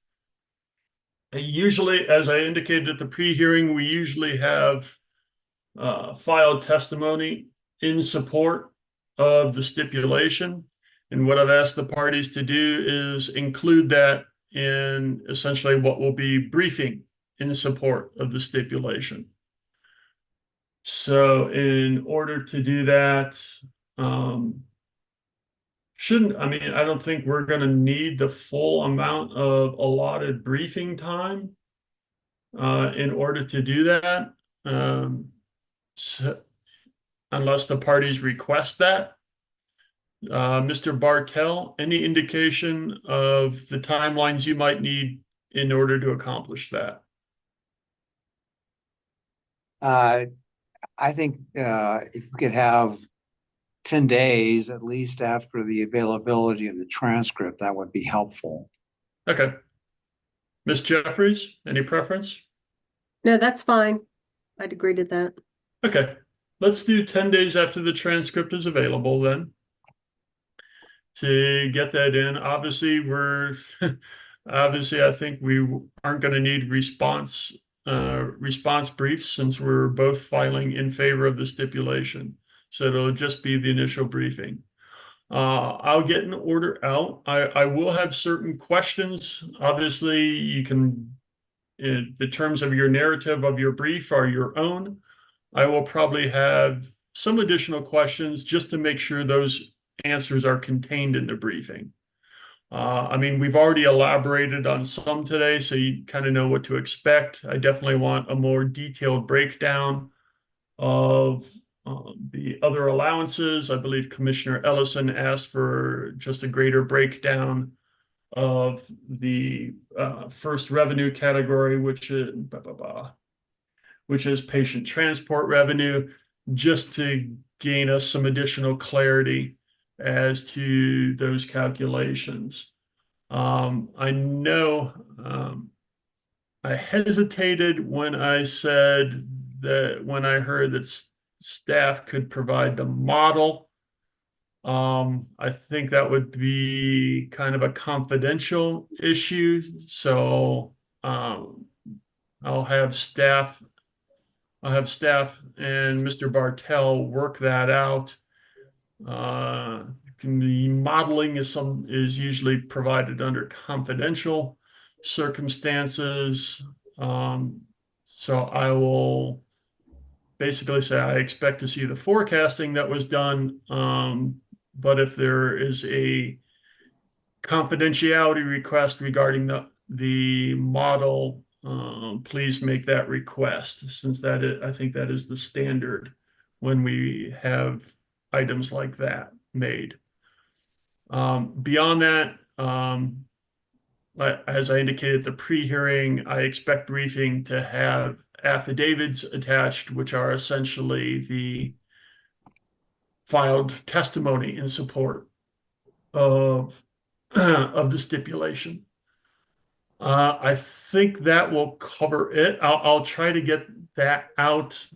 Usually, as I indicated at the pre-hearing, we usually have filed testimony in support of the stipulation. And what I've asked the parties to do is include that in essentially what will be briefing in support of the stipulation. So in order to do that, I don't think we're going to need the full amount of allotted briefing time in order to do that. So, unless the parties request that. Mr. Bartel, any indication of the timelines you might need in order to accomplish that? I think if we could have 10 days, at least after the availability of the transcript, that would be helpful. Okay. Ms. Jeffries, any preference? No, that's fine. I'd agree to that. Okay, let's do 10 days after the transcript is available then. To get that in, obviously I think we aren't going to need response briefs since we're both filing in favor of the stipulation. So it'll just be the initial briefing. I'll get an order out. I will have certain questions. Obviously, you can, the terms of your narrative of your brief are your own. I will probably have some additional questions just to make sure those answers are contained in the briefing. We've already elaborated on some today, so you kind of know what to expect. I definitely want a more detailed breakdown of the other allowances. I believe Commissioner Ellison asked for just a greater breakdown of the first revenue category, which is patient transport revenue, just to gain us some additional clarity as to those calculations. I know I hesitated when I said that when I heard that staff could provide the model. I think that would be kind of a confidential issue. So I'll have staff and Mr. Bartel work that out. The modeling is usually provided under confidential circumstances. So I will basically say I expect to see the forecasting that was done. But if there is a confidentiality request regarding the model, please make that request, since I think that is the standard when we have items like that made. Beyond that, as I indicated at the pre-hearing, I expect briefing to have affidavits attached, which are essentially the filed testimony in support of the stipulation. I think that will cover it. I'll try to get that out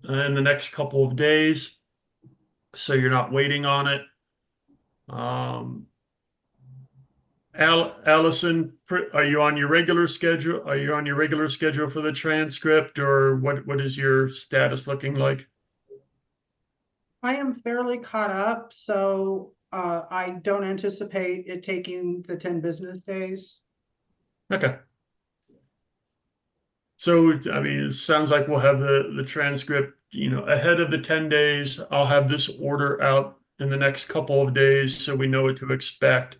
in the next couple of days, so you're not waiting on it. Allison, are you on your regular schedule? Are you on your regular schedule for the transcript, or what is your status looking like? I am fairly caught up, so I don't anticipate it taking the 10 business days. Okay. So, it sounds like we'll have the transcript, ahead of the 10 days. I'll have this order out in the next couple of days so we know what to expect.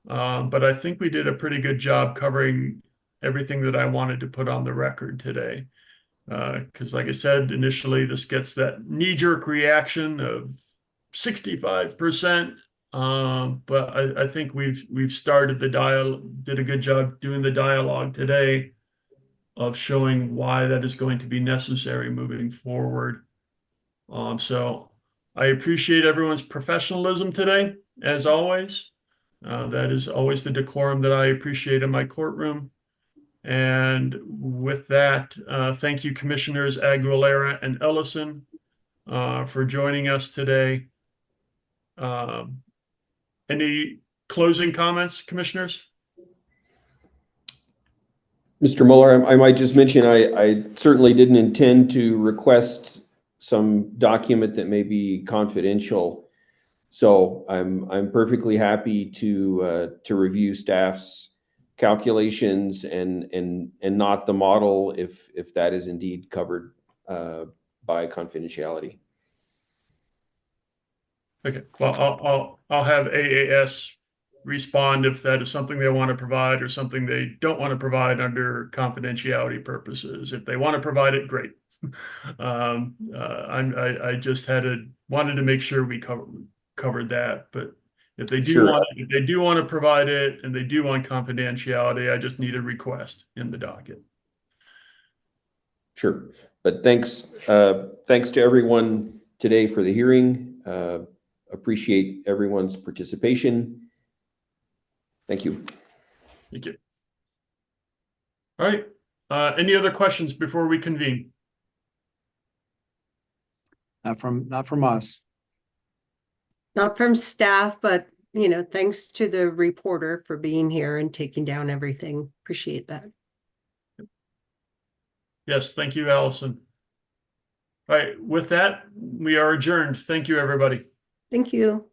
But I think we did a pretty good job covering everything that I wanted to put on the record today. Because like I said, initially this gets that knee-jerk reaction of 65%. But I think we've started the dialogue, did a good job doing the dialogue today of showing why that is going to be necessary moving forward. So I appreciate everyone's professionalism today, as always. That is always the decorum that I appreciate in my courtroom. And with that, thank you, Commissioners Aguilera and Ellison. for joining us today. Any closing comments, commissioners? Mr. Mueller, I might just mention, I certainly didn't intend to request some document that may be confidential. So I'm perfectly happy to review staff's calculations and not the model if that is indeed covered by confidentiality. Okay, well, I'll have AAS respond if that is something they want to provide or something they don't want to provide under confidentiality purposes. If they want to provide it, great. I just wanted to make sure we covered that, but if they do Sure. want to provide it and they do want confidentiality, I just need a request in the docket. Sure, but thanks to everyone today for the hearing. Appreciate everyone's participation. Thank you. Thank you. All right. Any other questions before we convene? Not from us. Not from staff, but thanks to the reporter for being here and taking down everything. Appreciate that. Yes, thank you, Allison. All right, with that, we are adjourned. Thank you, everybody. Thank you.